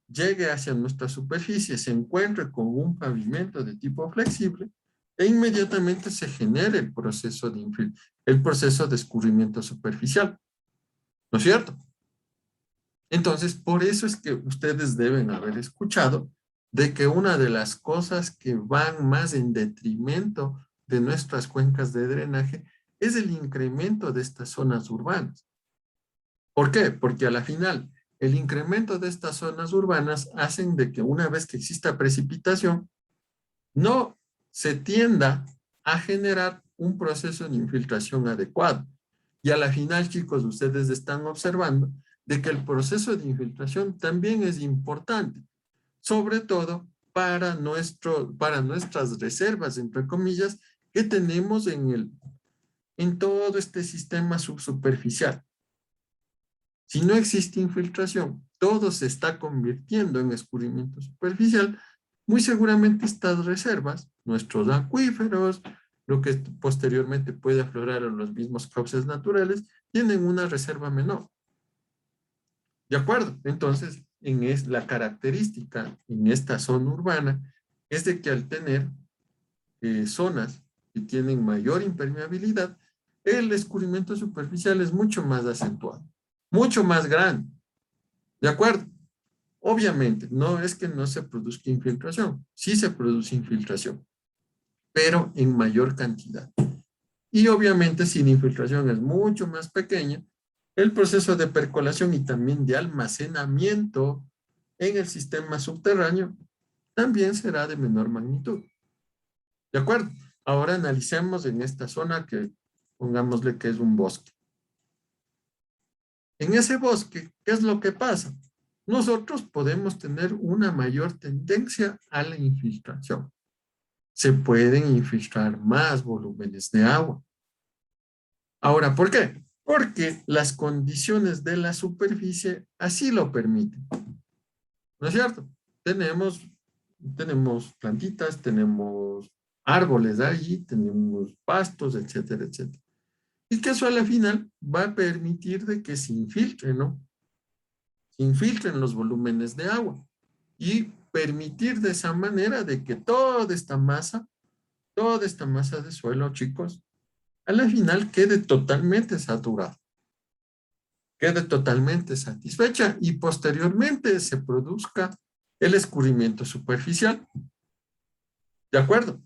Speaker 1: llegue hacia nuestra superficie, se encuentre con un pavimento de tipo flexible e inmediatamente se genere el proceso de escurrimiento superficial. ¿No es cierto? Entonces, por eso es que ustedes deben haber escuchado de que una de las cosas que van más en detrimento de nuestras cuencas de drenaje es el incremento de estas zonas urbanas. ¿Por qué? Porque a la final, el incremento de estas zonas urbanas hacen de que una vez que exista precipitación, no se tienda a generar un proceso de infiltración adecuado. Y a la final, chicos, ustedes están observando de que el proceso de infiltración también es importante, sobre todo para nuestras reservas, entre comillas, que tenemos en todo este sistema subsuperficial. Si no existe infiltración, todo se está convirtiendo en escurrimiento superficial, muy seguramente estas reservas, nuestros acuíferos, lo que posteriormente puede aflorar en los mismos cauces naturales, tienen una reserva menor. ¿De acuerdo? Entonces, la característica en esta zona urbana es de que al tener zonas que tienen mayor impermeabilidad, el escurrimiento superficial es mucho más acentuado, mucho más grande. ¿De acuerdo? Obviamente, no es que no se produzca infiltración, sí se produce infiltración, pero en mayor cantidad. Y obviamente si la infiltración es mucho más pequeña, el proceso de percolación y también de almacenamiento en el sistema subterráneo también será de menor magnitud. ¿De acuerdo? Ahora analicemos en esta zona que pongámosle que es un bosque. En ese bosque, ¿qué es lo que pasa? nosotros podemos tener una mayor tendencia a la infiltración. Se pueden infiltrar más volúmenes de agua. Ahora, ¿por qué? Porque las condiciones de la superficie así lo permiten. ¿No es cierto? Tenemos plantitas, tenemos árboles allí, tenemos pastos, etcétera, etcétera. Y que eso a la final va a permitir de que se infiltre, ¿no? Se infiltren los volúmenes de agua y permitir de esa manera de que toda esta masa de suelo, chicos, a la final quede totalmente saturada, quede totalmente satisfecha y posteriormente se produzca el escurrimiento superficial. ¿De acuerdo?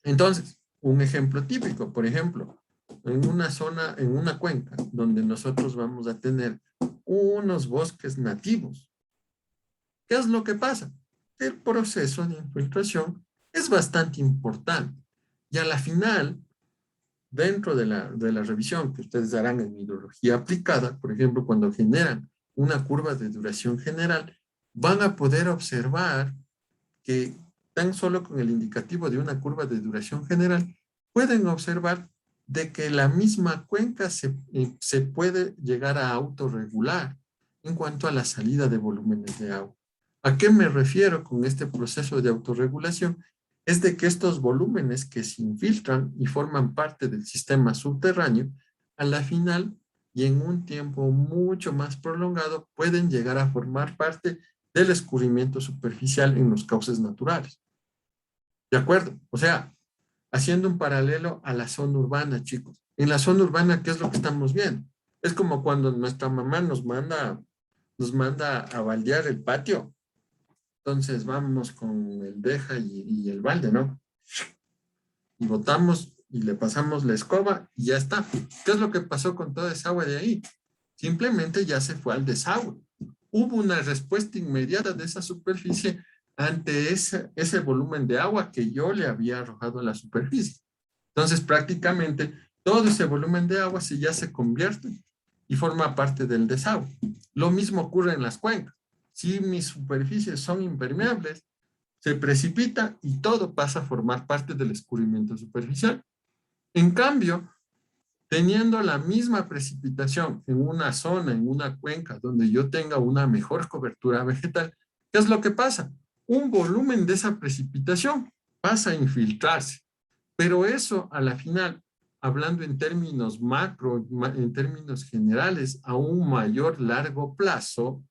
Speaker 1: Entonces, un ejemplo típico, por ejemplo, en una zona, en una cuenca, donde nosotros vamos a tener unos bosques nativos. ¿Qué es lo que pasa? El proceso de infiltración es bastante importante. Y a la final, dentro de la revisión que ustedes harán en hidrología aplicada, por ejemplo, cuando generan una curva de duración general, van a poder observar que tan solo con el indicativo de una curva de duración general, pueden observar de que la misma cuenca se puede llegar a autorregular en cuanto a la salida de volúmenes de agua. ¿A qué me refiero con este proceso de autorregulación? Es de que estos volúmenes que se infiltran y forman parte del sistema subterráneo, a la final y en un tiempo mucho más prolongado, pueden llegar a formar parte del escurrimiento superficial en los cauces naturales. ¿De acuerdo? O sea, haciendo un paralelo a la zona urbana, chicos. En la zona urbana, ¿qué es lo que estamos viendo? Es como cuando nuestra mamá nos manda a baldear el patio. Entonces vamos con el deja y el balde, ¿no? Y botamos y le pasamos la escoba y ya está. ¿Qué es lo que pasó con toda esa agua de ahí? Simplemente ya se fue al desagüe. Hubo una respuesta inmediata de esa superficie ante ese volumen de agua que yo le había arrojado a la superficie. Entonces, prácticamente, todo ese volumen de agua ya se convierte y forma parte del desagüe. Lo mismo ocurre en las cuencas. Si mis superficies son impermeables, se precipita y todo pasa a formar parte del escurrimiento superficial. En cambio, teniendo la misma precipitación en una zona, en una cuenca, donde yo tenga una mejor cobertura vegetal, ¿qué es lo que pasa? Un volumen de esa precipitación pasa a infiltrarse, pero eso a la final, hablando en términos macro, en términos generales, a un mayor largo plazo,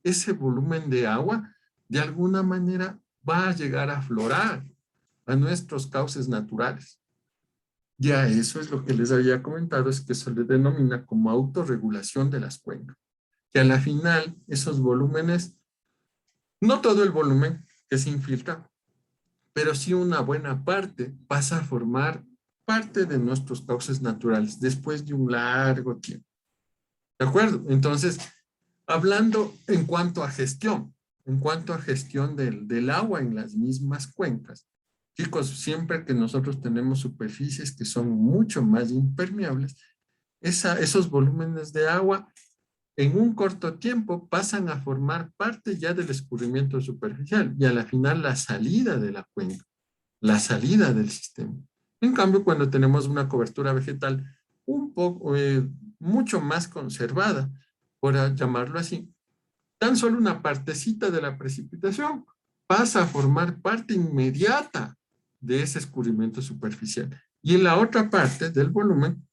Speaker 1: ese volumen de agua de alguna manera va a llegar a aflorar a nuestros cauces naturales. Ya eso es lo que les había comentado, es que se le denomina como autorregulación de las cuencas. Que a la final esos volúmenes, no todo el volumen que se infiltra, pero sí una buena parte pasa a formar parte de nuestros cauces naturales después de un largo tiempo. ¿De acuerdo? Entonces, hablando en cuanto a gestión del agua en las mismas cuencas, chicos, siempre que nosotros tenemos superficies que son mucho más impermeables, esos volúmenes de agua en un corto tiempo pasan a formar parte ya del escurrimiento superficial y a la final la salida de la cuenca, la salida del sistema. En cambio, cuando tenemos una cobertura vegetal un poco, mucho más conservada, por llamarlo así, tan solo una partecita de la precipitación pasa a formar parte inmediata de ese escurrimiento superficial. Y en la otra parte del volumen,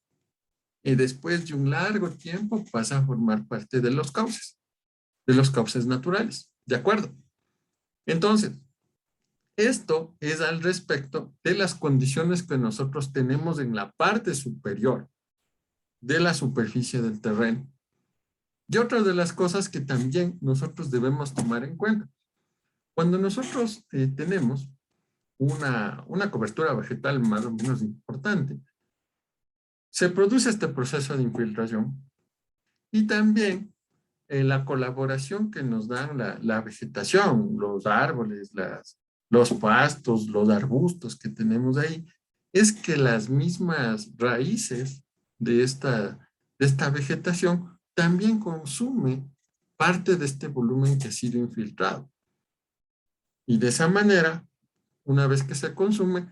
Speaker 1: y después de un largo tiempo, pasa a formar parte de los cauces naturales. ¿De acuerdo? Entonces, esto es al respecto de las condiciones que nosotros tenemos en la parte superior de la superficie del terreno. Y otra de las cosas que también nosotros debemos tomar en cuenta. Cuando nosotros tenemos una cobertura vegetal más o menos importante, se produce este proceso de infiltración y también la colaboración que nos dan la vegetación, los árboles, los pastos, los arbustos que tenemos ahí, es que las mismas raíces de esta vegetación también consume parte de este volumen que ha sido infiltrado. Y de esa manera, una vez que se consume,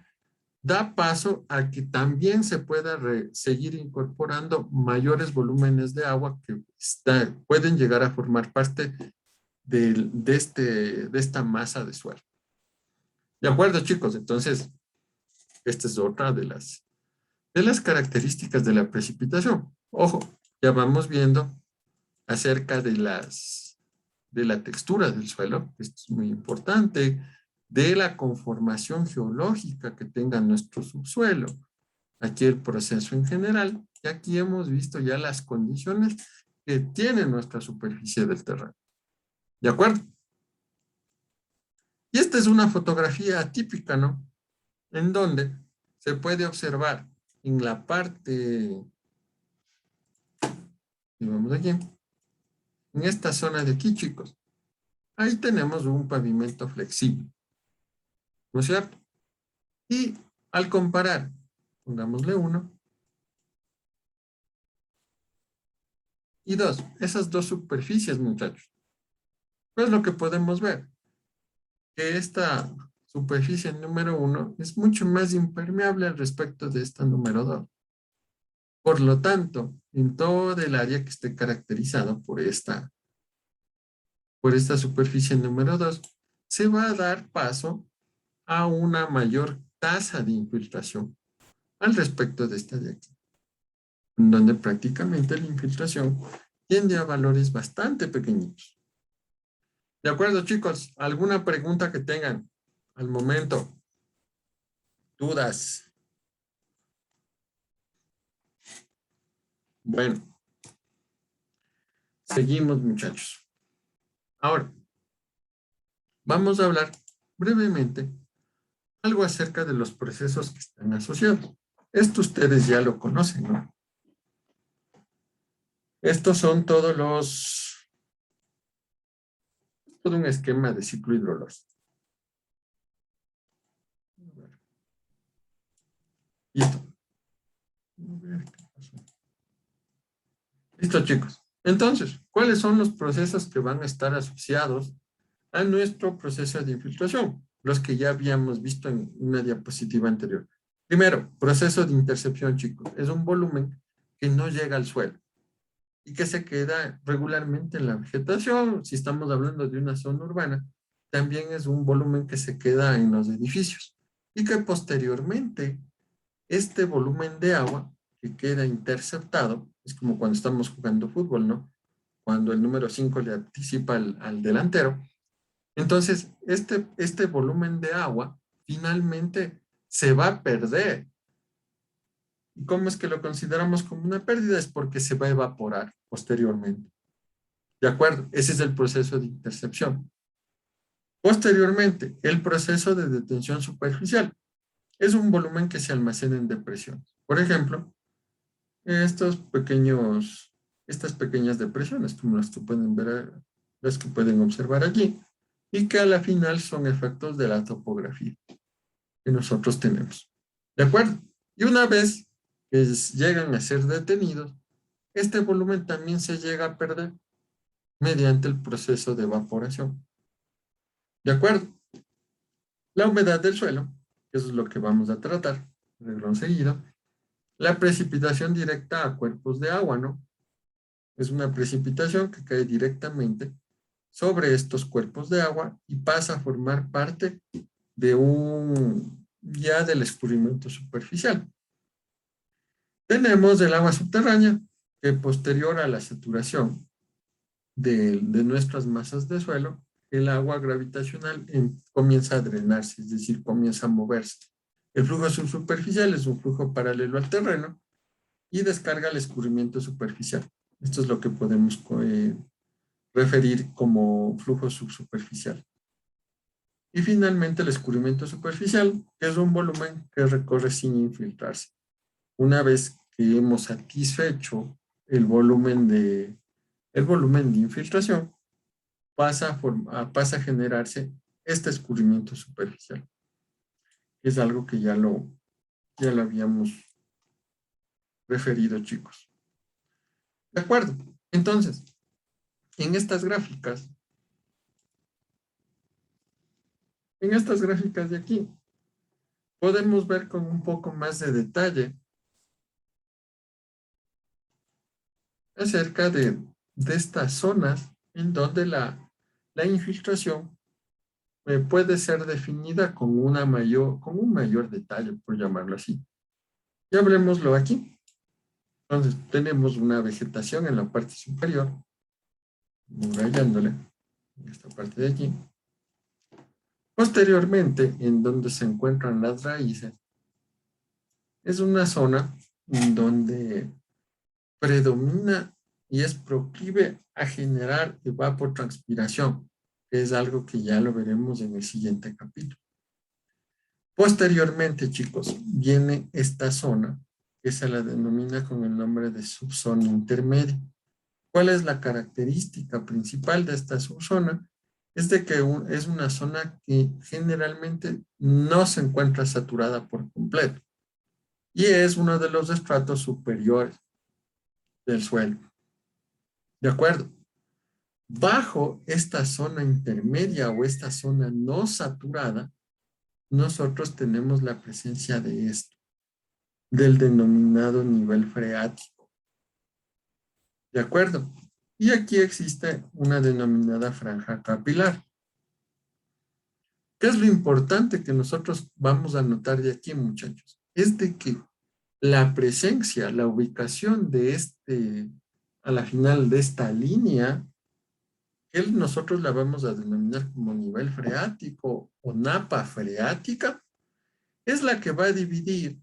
Speaker 1: da paso a que también se pueda seguir incorporando mayores volúmenes de agua que pueden llegar a formar parte de esta masa de suelo. ¿De acuerdo, chicos? Entonces, esta es otra de las características de la precipitación. Ojo, ya vamos viendo acerca de la textura del suelo, esto es muy importante, de la conformación geológica que tenga nuestro subsuelo. Aquí el proceso en general, y aquí hemos visto ya las condiciones que tiene nuestra superficie del terreno. ¿De acuerdo? Y esta es una fotografía típica, ¿no? En donde se puede observar en la parte, y vamos aquí, en esta zona de aquí, chicos, ahí tenemos un pavimento flexible, ¿no es cierto? Y al comparar, pongámosle 1 y 2, esas dos superficies, muchachos, pues lo que podemos ver, que esta superficie número 1 es mucho más impermeable al respecto de esta número 2. Por lo tanto, en todo el área que esté caracterizado por esta superficie número 2, se va a dar paso a una mayor tasa de infiltración al respecto de esta de aquí, en donde prácticamente la infiltración tiende a valores bastante pequeñitos. ¿De acuerdo, chicos? ¿Alguna pregunta que tengan al momento? ¿Dudas? Bueno, seguimos, muchachos. Ahora, vamos a hablar brevemente algo acerca de los procesos que están asociados. Esto ustedes ya lo conocen, ¿no? Estos son todo un esquema de ciclo hidrológico. Listo. Listo, chicos. Entonces, ¿cuáles son los procesos que van a estar asociados a nuestro proceso de infiltración? Los que ya habíamos visto en una diapositiva anterior. Primero, proceso de intercepción, chicos. Es un volumen que no llega al suelo y que se queda regularmente en la vegetación. Si estamos hablando de una zona urbana, también es un volumen que se queda en los edificios y que posteriormente este volumen de agua que queda interceptado, es como cuando estamos jugando fútbol, ¿no? Cuando el número 5 le anticipa al delantero. Entonces, este volumen de agua finalmente se va a perder. ¿Y cómo es que lo consideramos como una pérdida? Es porque se va a evaporar posteriormente. ¿De acuerdo? Ese es el proceso de intercepción. Posteriormente, el proceso de detención superficial es un volumen que se almacena en depresiones. Por ejemplo, estas pequeñas depresiones, como las que pueden ver, las que pueden observar allí, y que a la final son efectos de la topografía que nosotros tenemos. ¿De acuerdo? Y una vez que llegan a ser detenidos, este volumen también se llega a perder mediante el proceso de evaporación. ¿De acuerdo? La humedad del suelo, eso es lo que vamos a tratar, renglón seguido. La precipitación directa a cuerpos de agua, ¿no? Es una precipitación que cae directamente sobre estos cuerpos de agua y pasa a formar parte ya del escurrimiento superficial. Tenemos el agua subterránea, que posterior a la saturación de nuestras masas de suelo, el agua gravitacional comienza a drenarse, es decir, comienza a moverse. El flujo subsuperficial es un flujo paralelo al terreno y descarga el escurrimiento superficial. Esto es lo que podemos referir como flujo subsuperficial. Y finalmente el escurrimiento superficial, que es un volumen que recorre sin infiltrarse. Una vez que hemos satisfecho el volumen de infiltración, pasa a generarse este escurrimiento superficial. Es algo que ya lo habíamos referido, chicos. De acuerdo. Entonces, en estas gráficas de aquí, podemos ver con un poco más de detalle acerca de estas zonas en donde la infiltración puede ser definida con con un mayor detalle, por llamarlo así. Y hablemoslo aquí. Entonces, tenemos una vegetación en la parte superior, rayándole en esta parte de aquí. Posteriormente, en donde se encuentran las raíces, es una zona en donde predomina y es proclive a generar evapotranspiración, que es algo que ya lo veremos en el siguiente capítulo. Posteriormente, chicos, viene esta zona que se la denomina con el nombre de subzona intermedia. ¿Cuál es la característica principal de esta subzona? Es de que es una zona que generalmente no se encuentra saturada por completo y es uno de los estratos superiores del suelo. ¿De acuerdo? Bajo esta zona intermedia o esta zona no saturada, nosotros tenemos la presencia de esto, del denominado nivel freático. ¿De acuerdo? Y aquí existe una denominada franja capilar. ¿Qué es lo importante que nosotros vamos a notar de aquí, muchachos? Es de que la presencia, la ubicación de a la final de esta línea, que nosotros la vamos a denominar como nivel freático o napa freática, es la que va a dividir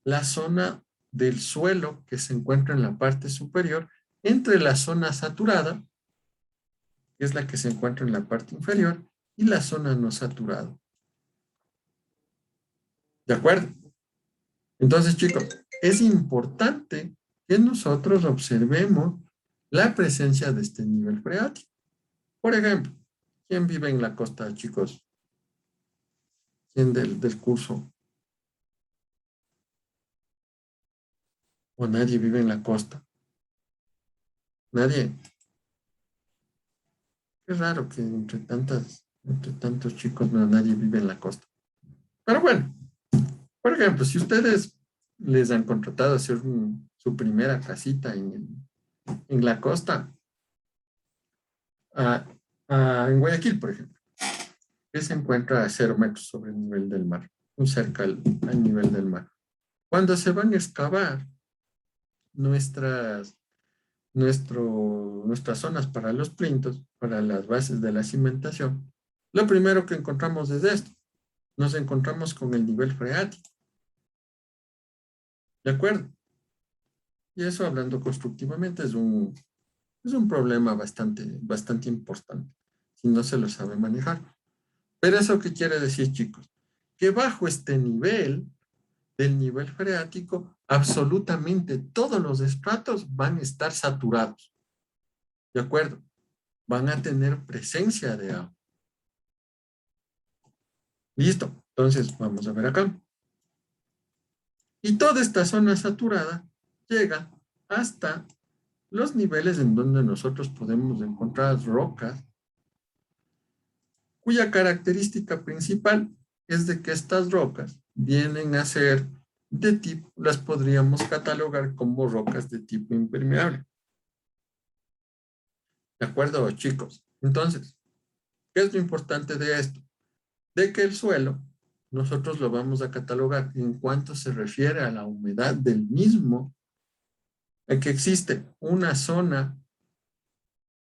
Speaker 1: la zona del suelo que se encuentra en la parte superior entre la zona saturada, que es la que se encuentra en la parte inferior, y la zona no saturada. ¿De acuerdo? Entonces, chicos, es importante que nosotros observemos la presencia de este nivel freático. Por ejemplo, ¿quién vive en la costa, chicos? ¿Quién del curso? ¿O nadie vive en la costa? ¿Nadie? Es raro que entre tantos chicos nadie vive en la costa. Pero bueno, por ejemplo, si ustedes les han contratado a hacer su primera casita en la costa, en Guayaquil, por ejemplo, que se encuentra a 0 metros sobre el nivel del mar, muy cerca al nivel del mar. Cuando se van a excavar nuestras zonas para los plintos, para las bases de la cimentación, lo primero que encontramos es esto. Nos encontramos con el nivel freático. ¿De acuerdo? Y eso, hablando constructivamente, es un problema bastante importante, si no se lo sabe manejar. Pero ¿eso qué quiere decir, chicos? Que bajo este nivel, del nivel freático, absolutamente todos los estratos van a estar saturados. ¿De acuerdo? Van a tener presencia de agua. Listo. Entonces, vamos a ver acá. Y toda esta zona saturada llega hasta los niveles en donde nosotros podemos encontrar rocas, cuya característica principal es de que estas rocas vienen a ser de tipo, las podríamos catalogar como rocas de tipo impermeable. ¿De acuerdo, chicos? Entonces, ¿qué es lo importante de esto? De que el suelo, nosotros lo vamos a catalogar en cuanto se refiere a la humedad del mismo, en que existe una zona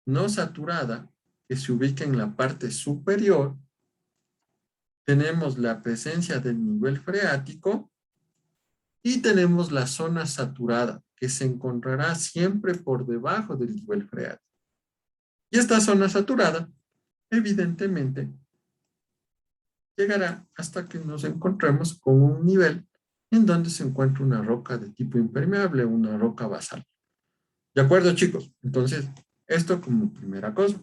Speaker 1: no saturada que se ubica en la parte superior. Tenemos la presencia del nivel freático y tenemos la zona saturada, que se encontrará siempre por debajo del nivel freático. Y esta zona saturada, evidentemente, llegará hasta que nos encontremos con un nivel en donde se encuentra una roca de tipo impermeable, una roca basal. ¿De acuerdo, chicos? Entonces, esto como primera cosa.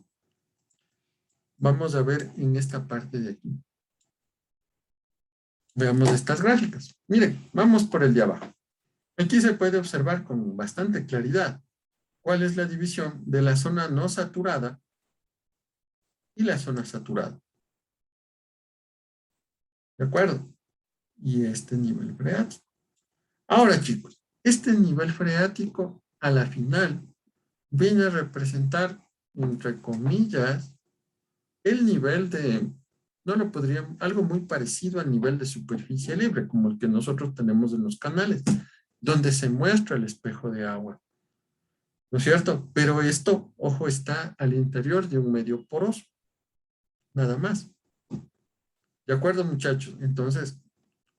Speaker 1: Vamos a ver en esta parte de aquí. Veamos estas gráficas. Miren, vamos por el de abajo. Aquí se puede observar con bastante claridad ¿Cuál es la división de la zona no saturada y la zona saturada? ¿De acuerdo? Y este nivel freático. Ahora, chicos, este nivel freático a la final viene a representar, entre comillas, el nivel de, no lo podríamos, algo muy parecido al nivel de superficie libre, como el que nosotros tenemos en los canales, donde se muestra el espejo de agua. ¿No es cierto? Pero esto, ojo, está al interior de un medio poroso, nada más. ¿De acuerdo, muchachos? Entonces,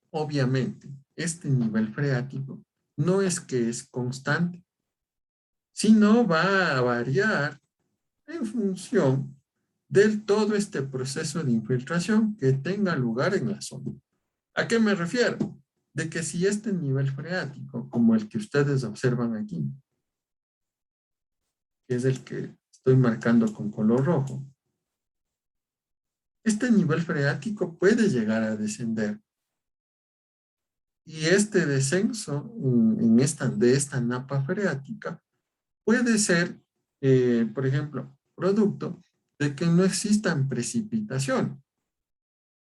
Speaker 1: obviamente, este nivel freático no es que es constante, sino va a variar en función de todo este proceso de infiltración que tenga lugar en la zona. ¿A qué me refiero? De que si este nivel freático, como el que ustedes observan aquí, que es el que estoy marcando con color rojo, este nivel freático puede llegar a descender. Y este descenso de esta napa freática puede ser, por ejemplo, producto de que no existan precipitaciones.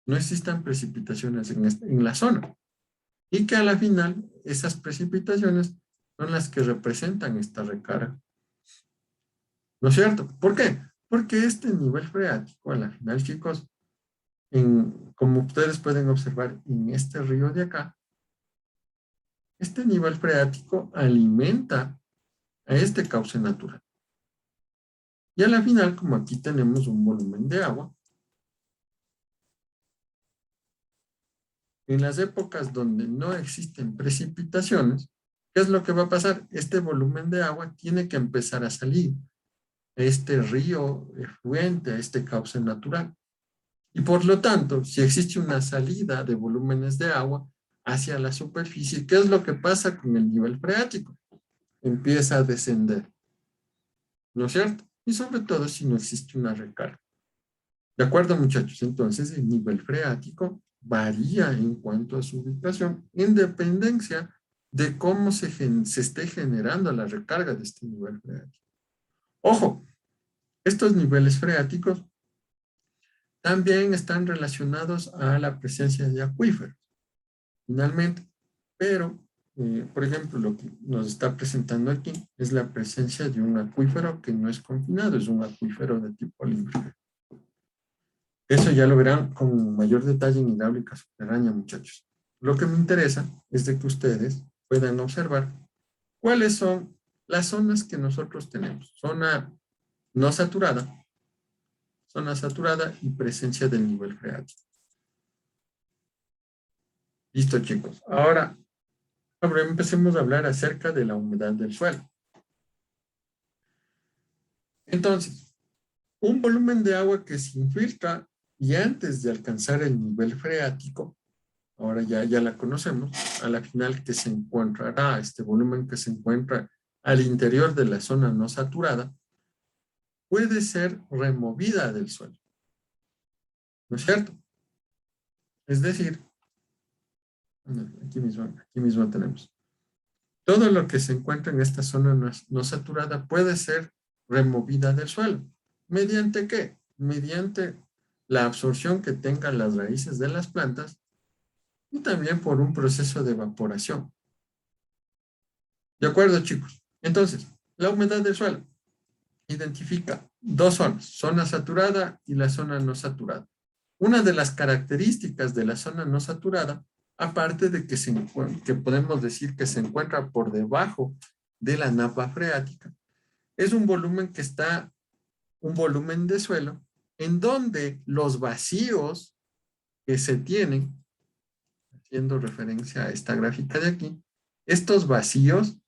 Speaker 1: No existan precipitaciones en la zona. Y que a la final, esas precipitaciones son las que representan esta recarga. ¿No es cierto? ¿Por qué? Porque este nivel freático, a la final, chicos, como ustedes pueden observar en este río de acá, este nivel freático alimenta a este cauce natural. Y a la final, como aquí tenemos un volumen de agua, en las épocas donde no existen precipitaciones, ¿qué es lo que va a pasar? Este volumen de agua tiene que empezar a salir a este río efluente, a este cauce natural. Y por lo tanto, si existe una salida de volúmenes de agua hacia la superficie, ¿qué es lo que pasa con el nivel freático? Empieza a descender, ¿no es cierto? Y sobre todo si no existe una recarga. ¿De acuerdo, muchachos? Entonces, el nivel freático varía en cuanto a su ubicación, en dependencia de cómo se esté generando la recarga de este nivel freático. Ojo, estos niveles freáticos también están relacionados a la presencia de acuíferos, finalmente, pero, por ejemplo, lo que nos está presentando aquí es la presencia de un acuífero que no es confinado, es un acuífero de tipo libre. Eso ya lo verán con mayor detalle en hidráulica subterránea, muchachos. Lo que me interesa es de que ustedes puedan observar cuáles son las zonas que nosotros tenemos. Zona no saturada, zona saturada y presencia del nivel freático. Listo, chicos. Ahora empecemos a hablar acerca de la humedad del suelo. Entonces, un volumen de agua que se infiltra y antes de alcanzar el nivel freático, ahora ya la conocemos, a la final que se encontrará, este volumen que se encuentra al interior de la zona no saturada, puede ser removida del suelo. ¿No es cierto? Es decir, aquí mismo tenemos. Todo lo que se encuentra en esta zona no saturada puede ser removida del suelo. ¿Mediante qué? Mediante la absorción que tengan las raíces de las plantas y también por un proceso de evaporación. ¿De acuerdo, chicos? Entonces, la humedad del suelo identifica dos zonas, zona saturada y la zona no saturada. Una de las características de la zona no saturada, aparte de que podemos decir que se encuentra por debajo de la napa freática, es un volumen un volumen de suelo, en donde los vacíos que se tienen, haciendo referencia a esta gráfica de aquí, estos vacíos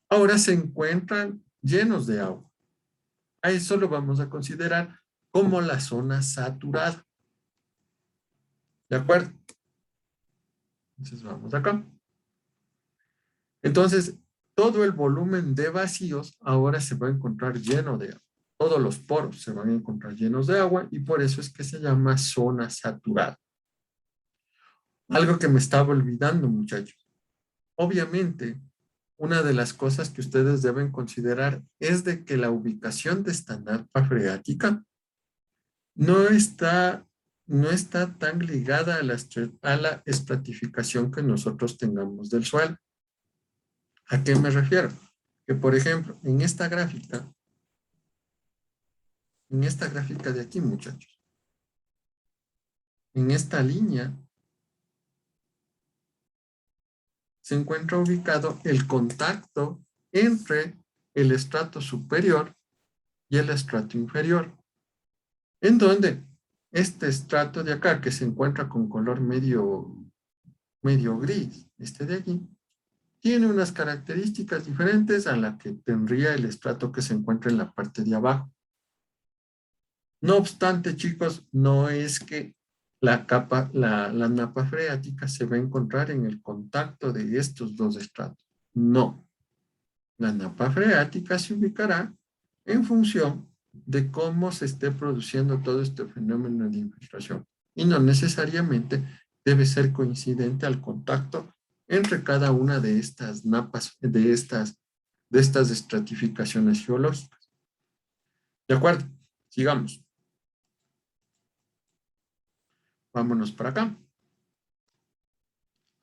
Speaker 1: ahora se encuentran llenos de agua. A eso lo vamos a considerar como la zona saturada. ¿De acuerdo? Entonces vamos acá. Entonces, todo el volumen de vacíos ahora se va a encontrar lleno de agua. Todos los poros se van a encontrar llenos de agua y por eso es que se llama zona saturada. Algo que me estaba olvidando, muchachos. Obviamente, una de las cosas que ustedes deben considerar es de que la ubicación de esta napa freática no está tan ligada a la estratificación que nosotros tengamos del suelo. ¿A qué me refiero? Que, por ejemplo, en esta gráfica de aquí, muchachos, en esta línea, se encuentra ubicado el contacto entre el estrato superior y el estrato inferior, en donde este estrato de acá, que se encuentra con color medio gris, este de aquí, tiene unas características diferentes a la que tendría el estrato que se encuentra en la parte de abajo. No obstante, chicos, no es que la napa freática se va a encontrar en el contacto de estos dos estratos. No. La napa freática se ubicará en función de cómo se esté produciendo todo este fenómeno de infiltración. Y no necesariamente debe ser coincidente al contacto entre cada una de estas napas, de estas estratificaciones geológicas. ¿De acuerdo? Sigamos. Vámonos para acá.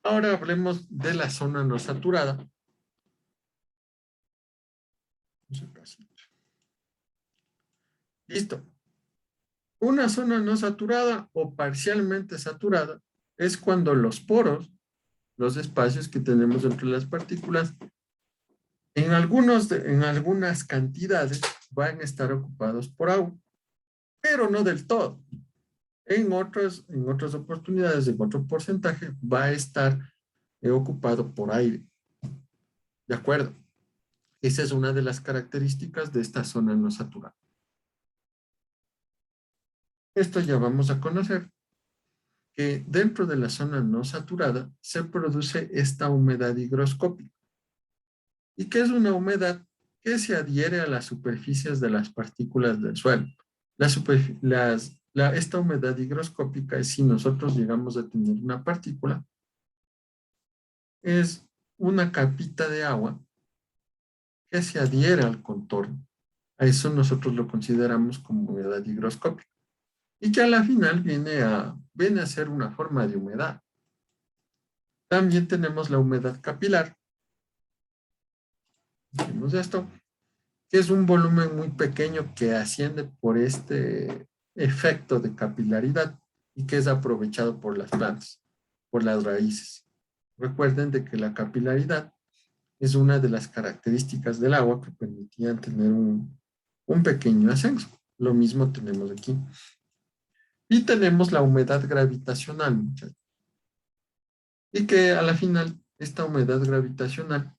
Speaker 1: Ahora hablemos de la zona no saturada. Listo. Una zona no saturada o parcialmente saturada es cuando los poros, los espacios que tenemos entre las partículas, en algunas cantidades van a estar ocupados por agua, pero no del todo. En otras oportunidades, en otro porcentaje, va a estar ocupado por aire. ¿De acuerdo? Esa es una de las características de esta zona no saturada. Esto ya vamos a conocer que dentro de la zona no saturada se produce esta humedad higroscópica. ¿Y qué es una humedad? Que se adhiere a las superficies de las partículas del suelo. Esta humedad higroscópica es si nosotros llegamos a tener una partícula, es una capita de agua que se adhiere al contorno. A eso nosotros lo consideramos como humedad higroscópica. Y que a la final viene a ser una forma de humedad. También tenemos la humedad capilar. Vemos esto, que es un volumen muy pequeño que asciende por este efecto de capilaridad y que es aprovechado por las plantas, por las raíces. Recuerden de que la capilaridad es una de las características del agua que permitían tener un pequeño ascenso. Lo mismo tenemos aquí. Y tenemos la humedad gravitacional, muchachos. Y que a la final, esta humedad gravitacional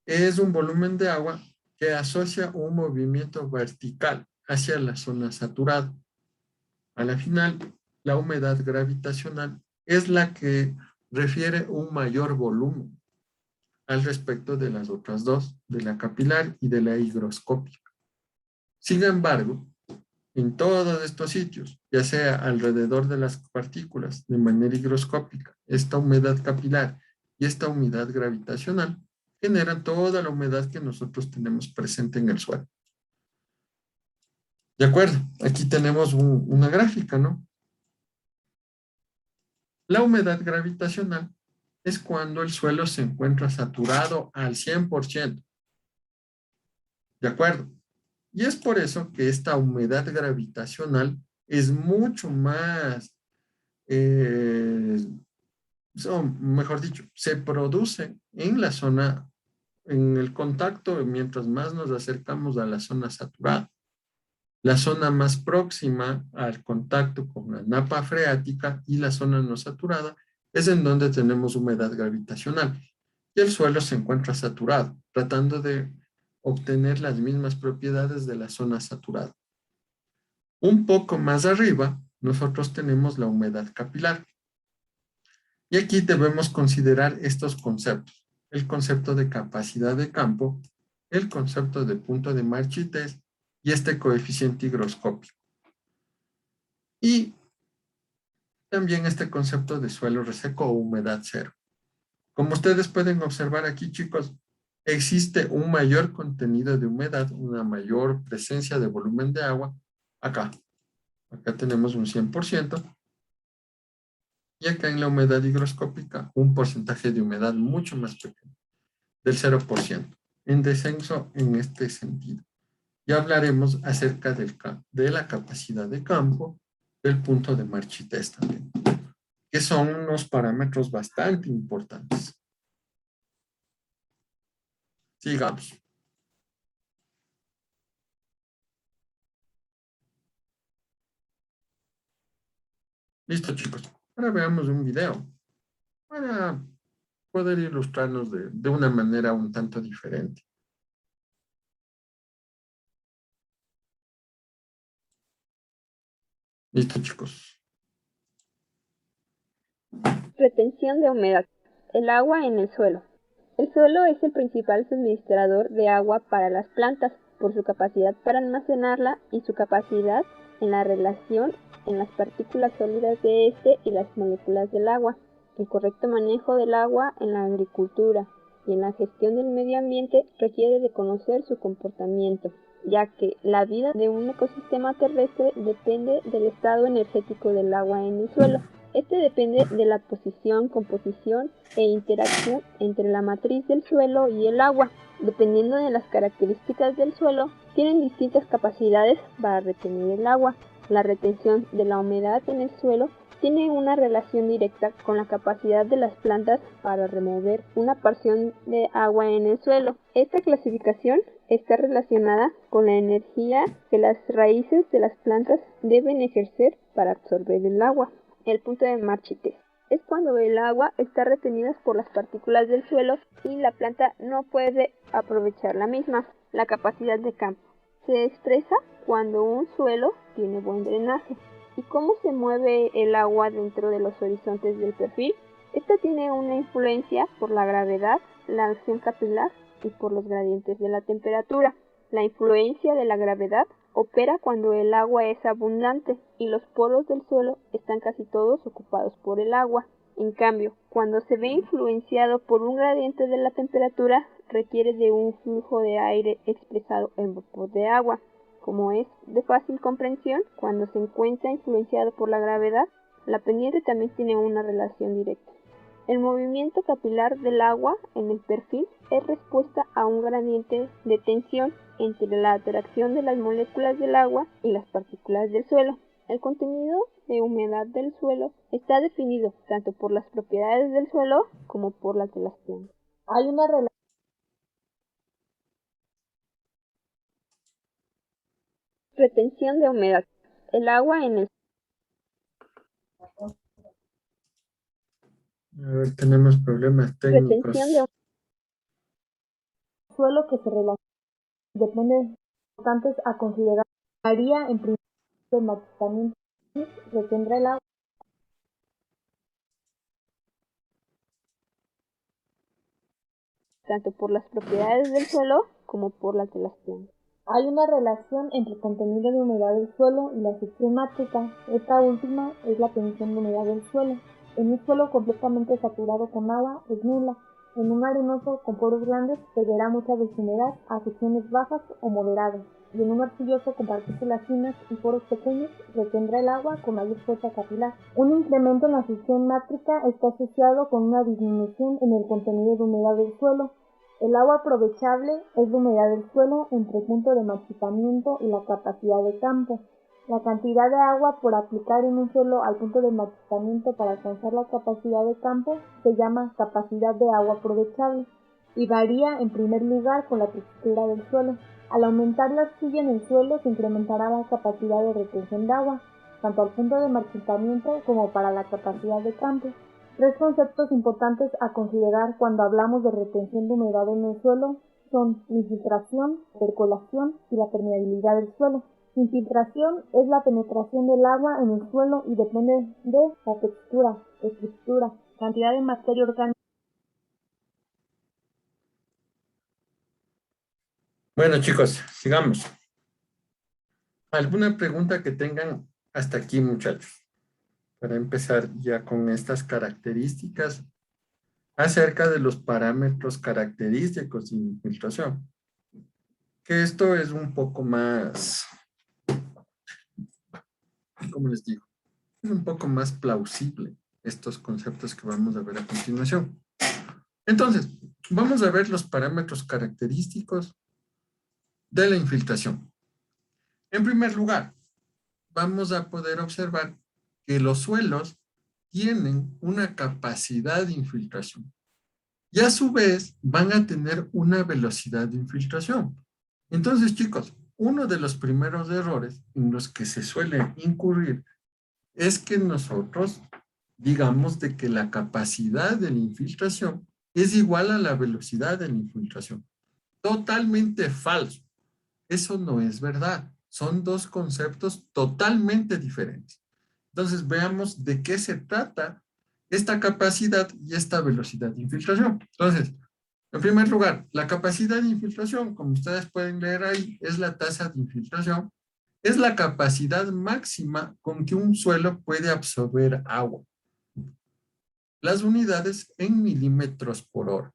Speaker 1: es un volumen de agua que asocia un movimiento vertical hacia la zona saturada. A la final, la humedad gravitacional es la que refiere un mayor volumen al respecto de las otras dos, de la capilar y de la higroscópica. Sin embargo, en todos estos sitios, ya sea alrededor de las partículas de manera higroscópica, esta humedad capilar y esta humedad gravitacional generan toda la humedad que nosotros tenemos presente en el suelo. De acuerdo, aquí tenemos una gráfica, ¿no? La humedad gravitacional es cuando el suelo se encuentra saturado al 100%. ¿De acuerdo? Y es por eso que esta humedad gravitacional es mucho más, mejor dicho, se produce en la zona, en el contacto, mientras más nos acercamos a la zona saturada. La zona más próxima al contacto con la napa freática y la zona no saturada es en donde tenemos humedad gravitacional y el suelo se encuentra saturado, tratando de obtener las mismas propiedades de la zona saturada. Un poco más arriba, nosotros tenemos la humedad capilar. Y aquí debemos considerar estos conceptos. El concepto de capacidad de campo, el concepto de punto de marchitez y este coeficiente higroscópico. Y también este concepto de suelo reseco o humedad cero. Como ustedes pueden observar aquí, chicos, existe un mayor contenido de humedad, una mayor presencia de volumen de agua acá. Acá tenemos un 100%. Y acá en la humedad higroscópica, un porcentaje de humedad mucho más pequeño, del 0%, en descenso en este sentido. Ya hablaremos acerca de la capacidad de campo del punto de Marchitez también, que son unos parámetros bastante importantes. Sigamos. Listo, chicos. Ahora veamos un video para poder ilustrarnos de una manera un tanto diferente. Listo, chicos.
Speaker 4: Retención de humedad. El agua en el suelo. El suelo es el principal suministrador de agua para las plantas por su capacidad para almacenarla y su capacidad en la relación en las partículas sólidas de este y las moléculas del agua. El correcto manejo del agua en la agricultura y en la gestión del medio ambiente requiere de conocer su comportamiento, ya que la vida de un ecosistema terrestre depende del estado energético del agua en el suelo. Este depende de la posición, composición e interacción entre la matriz del suelo y el agua. Dependiendo de las características del suelo, tienen distintas capacidades para retener el agua. La retención de la humedad en el suelo tiene una relación directa con la capacidad de las plantas para remover una porción de agua en el suelo. Esta clasificación está relacionada con la energía que las raíces de las plantas deben ejercer para absorber el agua. El punto de Marchitez es cuando el agua está retenida por las partículas del suelo y la planta no puede aprovechar la misma. La capacidad de campo se expresa cuando un suelo tiene buen drenaje. ¿Y cómo se mueve el agua dentro de los horizontes del perfil? Esta tiene una influencia por la gravedad, la acción capilar y por los gradientes de la temperatura. La influencia de la gravedad opera cuando el agua es abundante y los poros del suelo están casi todos ocupados por el agua. En cambio, cuando se ve influenciado por un gradiente de la temperatura, requiere de un flujo de aire expresado en vapor de agua. Como es de fácil comprensión, cuando se encuentra influenciado por la gravedad, la pendiente también tiene una relación directa. El movimiento capilar del agua en el perfil es respuesta a un gradiente de tensión entre la atracción de las moléculas del agua y las partículas del suelo. El contenido de humedad del suelo está definido tanto por las propiedades del suelo como por las de las plantas. Hay una relación. Retención de humedad. El agua en el
Speaker 1: A ver, tenemos problemas técnicos.
Speaker 4: retención de suelo que se relaciona depende de importantes a considerar. Varía en principio el marchitamiento, retendrá el agua tanto por las propiedades del suelo como por las de las plantas. Hay una relación entre el contenido de humedad del suelo y la sección mátrica. Esta última es la tensión de humedad del suelo. En un suelo completamente saturado con agua es nula. En un arenoso con poros grandes perderá mucha deshumedad a secciones bajas o moderadas. Y en un arcilloso con partículas finas y poros pequeños retendrá el agua con mayor fuerza capilar. Un incremento en la sección mátrica está asociado con una disminución en el contenido de humedad del suelo. El agua aprovechable es la humedad del suelo entre el punto de marchitamiento y la capacidad de campo. La cantidad de agua por aplicar en un suelo al punto de marchitamiento para alcanzar la capacidad de campo se llama capacidad de agua aprovechable y varía en primer lugar con la textura del suelo. Al aumentar la arcilla en el suelo se incrementará la capacidad de retención de agua, tanto al punto de marchitamiento como para la capacidad de campo. Tres conceptos importantes a considerar cuando hablamos de retención de humedad en el suelo son infiltración, percolación y la permeabilidad del suelo. Infiltración es la penetración del agua en el suelo y depende de la textura, estructura, cantidad de materia orgánica.
Speaker 1: Bueno, chicos, sigamos. ¿Alguna pregunta que tengan hasta aquí, muchachos? Para empezar ya con estas características acerca de los parámetros característicos de infiltración. Que esto es un poco más, ¿cómo les digo? Es un poco más plausible estos conceptos que vamos a ver a continuación. Entonces, vamos a ver los parámetros característicos de la infiltración. En primer lugar, vamos a poder observar que los suelos tienen una capacidad de infiltración y a su vez van a tener una velocidad de infiltración. Entonces, chicos, uno de los primeros errores en los que se suele incurrir es que nosotros digamos de que la capacidad de la infiltración es igual a la velocidad de la infiltración. Totalmente falso. Eso no es verdad. Son dos conceptos totalmente diferentes. Entonces veamos de qué se trata esta capacidad y esta velocidad de infiltración. Entonces, en primer lugar, la capacidad de infiltración, como ustedes pueden leer ahí, es la tasa de infiltración. Es la capacidad máxima con que un suelo puede absorber agua. Las unidades en milímetros por hora,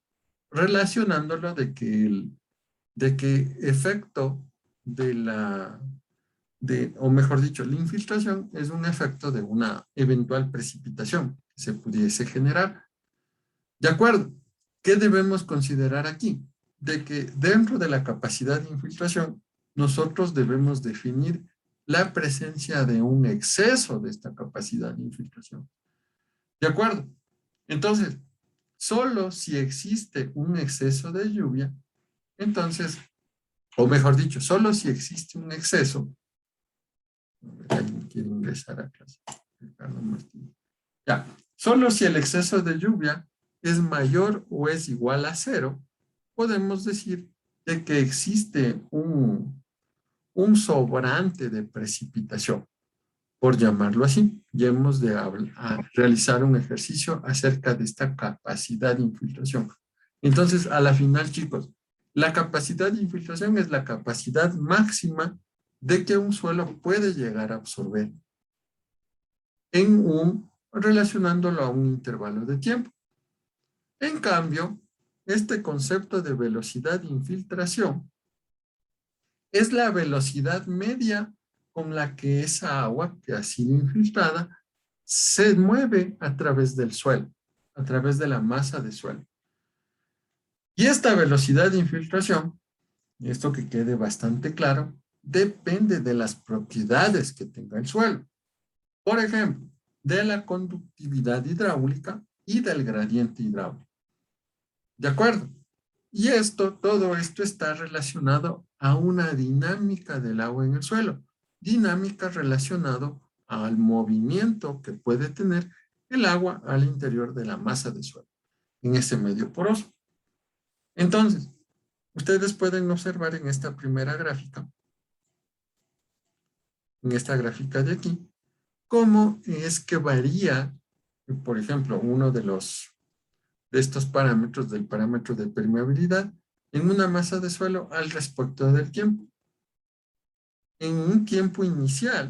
Speaker 1: relacionándolo de que efecto de o mejor dicho, la infiltración es un efecto de una eventual precipitación que se pudiese generar. De acuerdo, ¿qué debemos considerar aquí? De que dentro de la capacidad de infiltración, nosotros debemos definir la presencia de un exceso de esta capacidad de infiltración. ¿De acuerdo? Entonces, solo si existe un exceso de lluvia, entonces, o mejor dicho, solo si existe un exceso, alguien quiere ingresar a clase, Ricardo Martínez. Ya, solo si el exceso de lluvia es mayor o es igual a 0, podemos decir de que existe un sobrante de precipitación, por llamarlo así. Ya hemos de realizar un ejercicio acerca de esta capacidad de infiltración. Entonces, a la final, chicos, la capacidad de infiltración es la capacidad máxima de que un suelo puede llegar a absorber relacionándolo a un intervalo de tiempo. En cambio, este concepto de velocidad de infiltración es la velocidad media con la que esa agua que ha sido infiltrada se mueve a través del suelo, a través de la masa de suelo. Y esta velocidad de infiltración, esto que quede bastante claro, depende de las propiedades que tenga el suelo. Por ejemplo, de la conductividad hidráulica y del gradiente hidráulico. ¿De acuerdo? Y todo esto está relacionado a una dinámica del agua en el suelo. Dinámica relacionado al movimiento que puede tener el agua al interior de la masa de suelo, en ese medio poroso. Entonces, ustedes pueden observar en esta primera gráfica, en esta gráfica de aquí, cómo es que varía, por ejemplo, uno de estos parámetros, del parámetro de permeabilidad, en una masa de suelo al respecto del tiempo. En un tiempo inicial,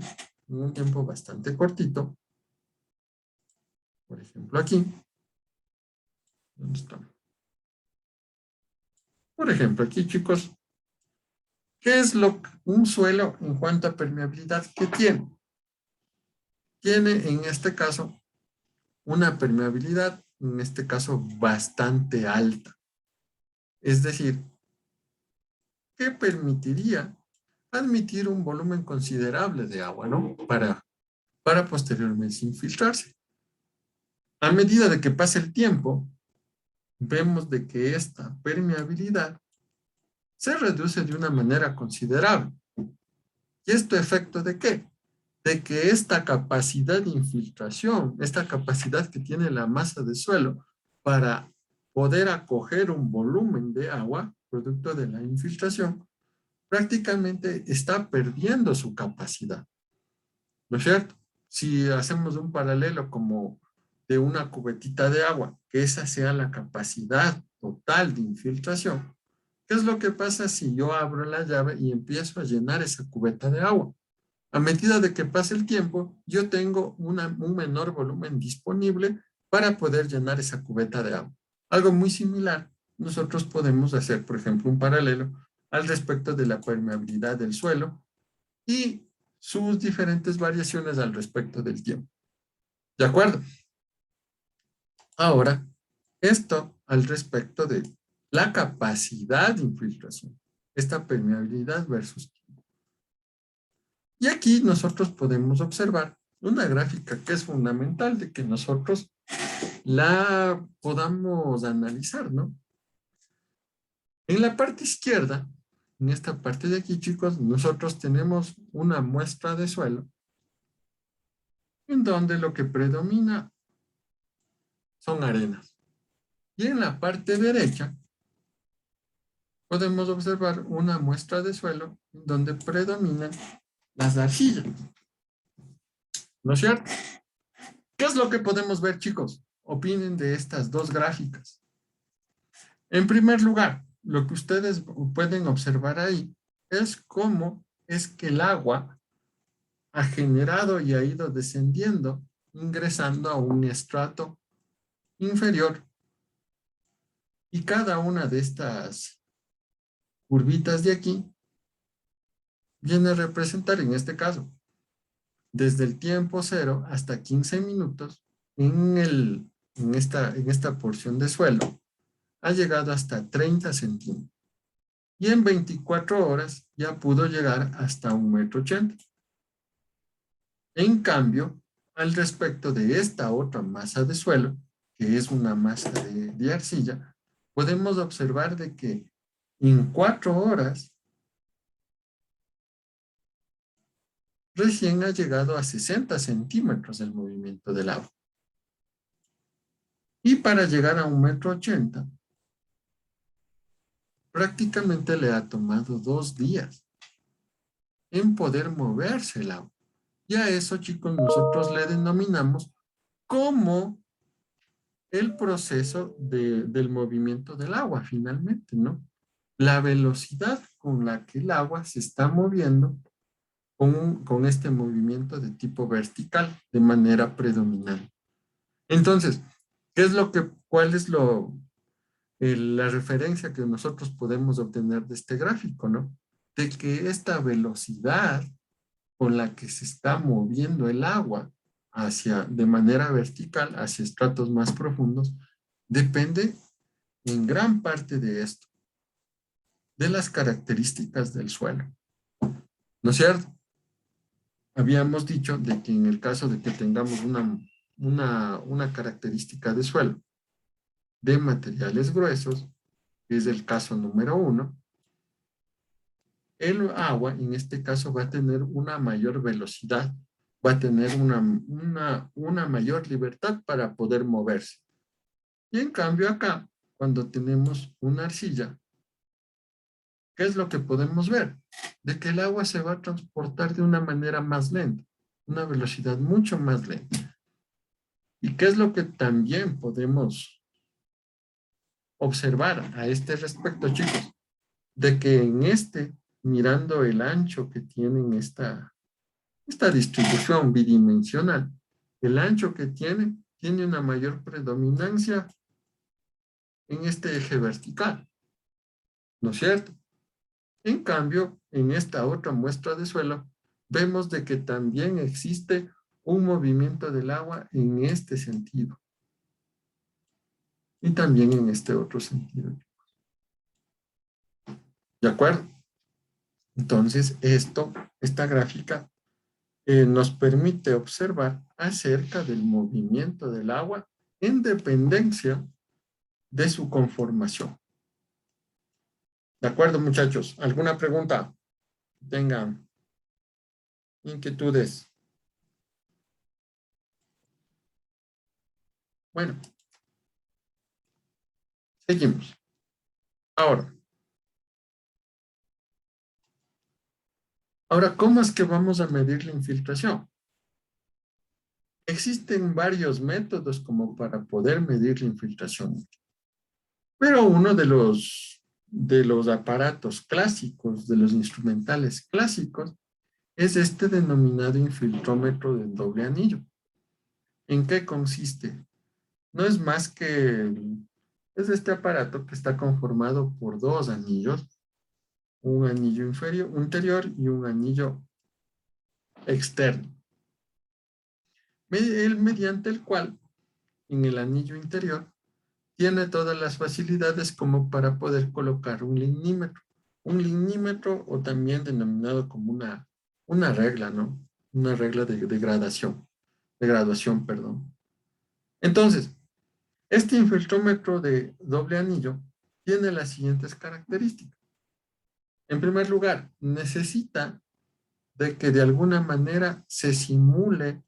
Speaker 1: en un tiempo bastante cortito, por ejemplo aquí, ¿dónde está? Por ejemplo aquí, chicos, ¿qué es un suelo en cuanto a permeabilidad que tiene? Tiene en este caso una permeabilidad, en este caso bastante alta. Es decir, que permitiría admitir un volumen considerable de agua, ¿no? Para posteriormente infiltrarse. A medida de que pasa el tiempo, vemos de que esta permeabilidad se reduce de una manera considerable. ¿Y esto efecto de qué? De que esta capacidad de infiltración, esta capacidad que tiene la masa de suelo para poder acoger un volumen de agua, producto de la infiltración, prácticamente está perdiendo su capacidad. ¿No es cierto? Si hacemos un paralelo como de una cubetita de agua, que esa sea la capacidad total de infiltración, ¿qué es lo que pasa si yo abro la llave y empiezo a llenar esa cubeta de agua? A medida de que pase el tiempo, yo tengo un menor volumen disponible para poder llenar esa cubeta de agua. Algo muy similar, nosotros podemos hacer, por ejemplo, un paralelo al respecto de la permeabilidad del suelo y sus diferentes variaciones al respecto del tiempo. ¿De acuerdo? Ahora, esto al respecto de la capacidad de infiltración, esta permeabilidad versus tiempo. Y aquí nosotros podemos observar una gráfica que es fundamental de que nosotros la podamos analizar, ¿no? En la parte izquierda, en esta parte de aquí, chicos, nosotros tenemos una muestra de suelo en donde lo que predomina son arenas. Y en la parte derecha podemos observar una muestra de suelo en donde predominan las arcillas. ¿No es cierto? ¿Qué es lo que podemos ver, chicos? Opinen de estas dos gráficas. En primer lugar, lo que ustedes pueden observar ahí es cómo es que el agua ha generado y ha ido descendiendo, ingresando a un estrato inferior. Y cada una de estas curvitas de aquí viene a representar, en este caso, desde el tiempo 0 hasta 15 minutos en esta porción de suelo, ha llegado hasta 30 centímetros. Y en 24 horas ya pudo llegar hasta 1,80 m. En cambio, al respecto de esta otra masa de suelo, que es una masa de arcilla, podemos observar de que en 4 horas recién ha llegado a 60 centímetros el movimiento del agua. Y para llegar a 1,80 m, prácticamente le ha tomado 2 días en poder moverse el agua. Y a eso, chicos, nosotros le denominamos como el proceso del movimiento del agua, finalmente, ¿no? La velocidad con la que el agua se está moviendo con este movimiento de tipo vertical, de manera predominante. Entonces, ¿cuál es la referencia que nosotros podemos obtener de este gráfico, ¿no? De que esta velocidad con la que se está moviendo el agua de manera vertical hacia estratos más profundos, depende en gran parte de esto, de las características del suelo. ¿No es cierto? Habíamos dicho de que en el caso de que tengamos una característica de suelo de materiales gruesos, que es el caso número 1, el agua en este caso va a tener una mayor velocidad, va a tener una mayor libertad para poder moverse. Y en cambio acá, cuando tenemos una arcilla, ¿qué es lo que podemos ver? De que el agua se va a transportar de una manera más lenta, una velocidad mucho más lenta. ¿Y qué es lo que también podemos observar a este respecto, chicos? De que mirando el ancho que tienen esta distribución bidimensional, el ancho que tiene una mayor predominancia en este eje vertical, ¿no es cierto? En cambio, en esta otra muestra de suelo, vemos de que también existe un movimiento del agua en este sentido. Y también en este otro sentido. ¿De acuerdo? Entonces, esta gráfica nos permite observar acerca del movimiento del agua en dependencia de su conformación. ¿De acuerdo, muchachos? ¿Alguna pregunta? Tengan inquietudes. Bueno, seguimos. Ahora, ¿cómo es que vamos a medir la infiltración? Existen varios métodos como para poder medir la infiltración. Pero uno de los aparatos clásicos, de los instrumentales clásicos, es este denominado infiltrómetro del doble anillo. ¿En qué consiste? No es más que es este aparato que está conformado por dos anillos, un anillo interior y un anillo externo, mediante el cual en el anillo interior tiene todas las facilidades como para poder colocar un lignímetro. Un lignímetro o también denominado como una regla, ¿no? Una regla de graduación, perdón. Entonces, este infiltrómetro de doble anillo tiene las siguientes características. En primer lugar, necesita de que de alguna manera se simule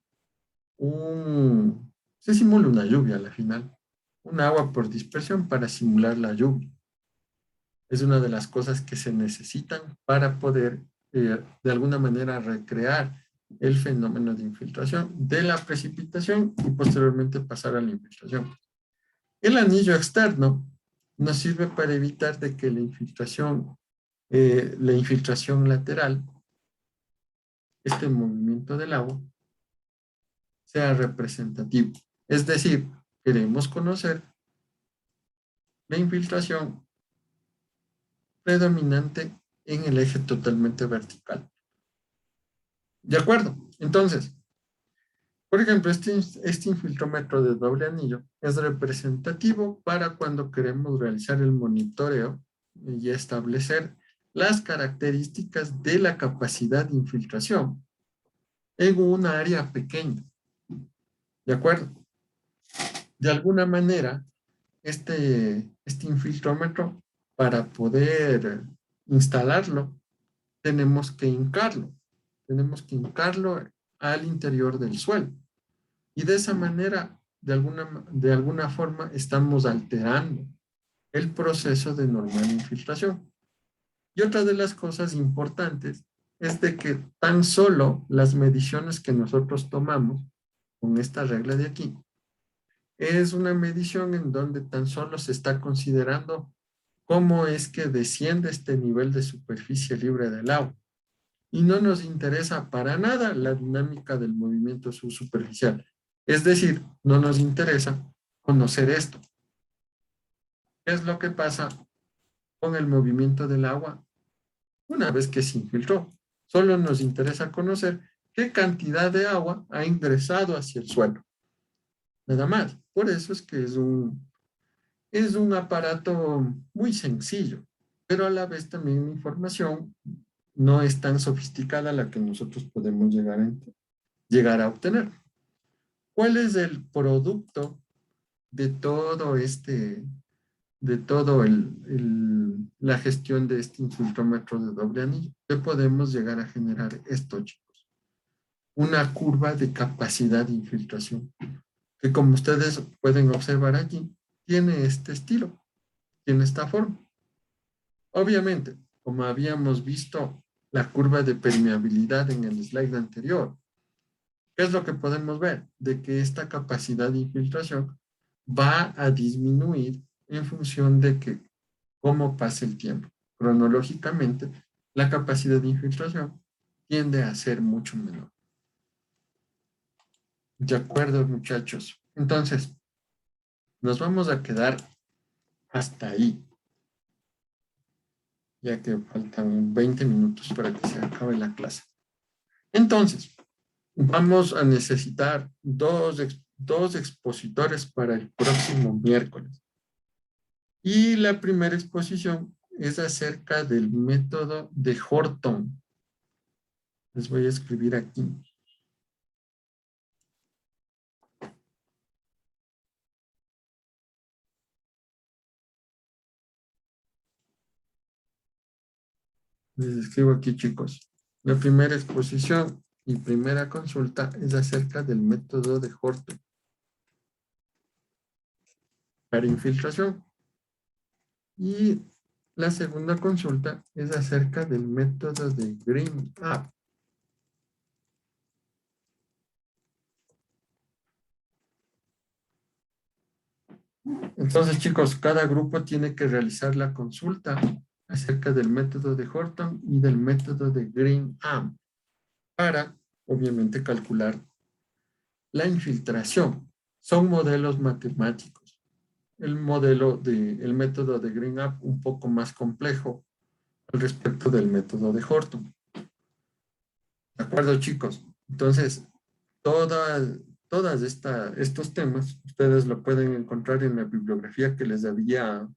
Speaker 1: una lluvia a la final, un agua por dispersión para simular la lluvia. Es una de las cosas que se necesitan para poder de alguna manera recrear el fenómeno de infiltración de la precipitación y posteriormente pasar a la infiltración. El anillo externo nos sirve para evitar de que la infiltración lateral, este movimiento del agua, sea representativo. Es decir, queremos conocer la infiltración predominante en el eje totalmente vertical. ¿De acuerdo? Entonces, por ejemplo, este infiltrómetro de doble anillo es representativo para cuando queremos realizar el monitoreo y establecer las características de la capacidad de infiltración en un área pequeña. ¿De acuerdo? De alguna manera, este infiltrómetro, para poder instalarlo, tenemos que hincarlo. Tenemos que hincarlo al interior del suelo. Y de esa manera, de alguna forma, estamos alterando el proceso de normal infiltración. Y otra de las cosas importantes es de que tan solo las mediciones que nosotros tomamos con esta regla de aquí es una medición en donde tan solo se está considerando cómo es que desciende este nivel de superficie libre del agua. Y no nos interesa para nada la dinámica del movimiento subsuperficial. Es decir, no nos interesa conocer esto. ¿Qué es lo que pasa con el movimiento del agua una vez que se infiltró? Solo nos interesa conocer qué cantidad de agua ha ingresado hacia el suelo. Nada más. Por eso es que es un aparato muy sencillo, pero a la vez también información no es tan sofisticada la que nosotros podemos llegar a obtener. ¿Cuál es el producto de todo la gestión de este infiltrómetro de doble anillo? ¿Qué podemos llegar a generar esto, chicos? Una curva de capacidad de infiltración, que como ustedes pueden observar aquí, tiene este estilo, tiene esta forma. Obviamente, como habíamos visto la curva de permeabilidad en el slide anterior, ¿qué es lo que podemos ver? De que esta capacidad de infiltración va a disminuir en función de que cómo pasa el tiempo. Cronológicamente, la capacidad de infiltración tiende a ser mucho menor. De acuerdo, muchachos. Entonces, nos vamos a quedar hasta ahí, ya que faltan 20 minutos para que se acabe la clase. Entonces, vamos a necesitar dos expositores para el próximo miércoles. Y la primera exposición es acerca del método de Horton. Les voy a escribir aquí. Les escribo aquí, chicos. La primera exposición y primera consulta es acerca del método de Horton para infiltración. Y la segunda consulta es acerca del método de Green-Up. Entonces, chicos, cada grupo tiene que realizar la consulta acerca del método de Horton y del método de Green-Up para, obviamente, calcular la infiltración. Son modelos matemáticos. el método de Green Up un poco más complejo al respecto del método de Horton. ¿De acuerdo, chicos? Entonces, estos temas, ustedes lo pueden encontrar en la bibliografía que les había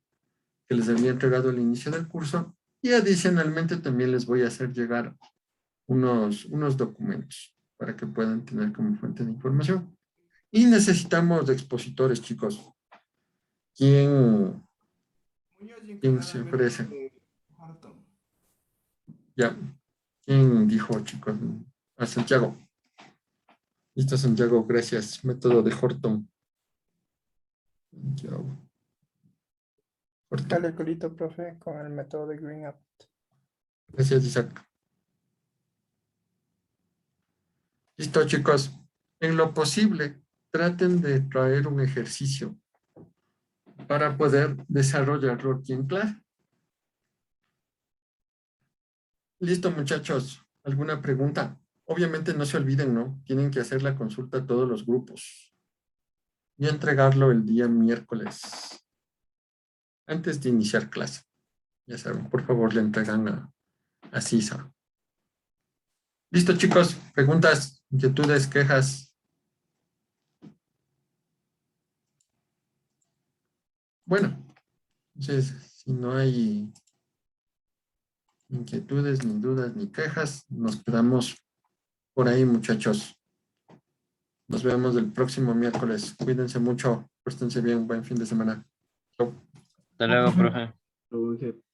Speaker 1: entregado al inicio del curso, y adicionalmente también les voy a hacer llegar unos documentos para que puedan tener como fuente de información. Y necesitamos de expositores, chicos. ¿Quién se ofrece? Ya. ¿Quién dijo, chicos? A Santiago. Listo, Santiago, gracias. Método de Horton. Santiago. Horton.
Speaker 6: Dale culito, profe, con el método de Green Up.
Speaker 1: Gracias, Isaac. Listo, chicos. En lo posible, traten de traer un ejercicio para poder desarrollarlo aquí en clase. Listo, muchachos. ¿Alguna pregunta? Obviamente no se olviden, ¿no? Tienen que hacer la consulta a todos los grupos y entregarlo el día miércoles, antes de iniciar clase. Ya saben, por favor, le entregan a CISA. Listo, chicos. ¿Preguntas, inquietudes, quejas? Bueno, entonces, si no hay inquietudes, ni dudas, ni quejas, nos quedamos por ahí, muchachos. Nos vemos el próximo miércoles. Cuídense mucho, pórtense bien, buen fin de semana. Chau.
Speaker 2: Hasta luego, profe.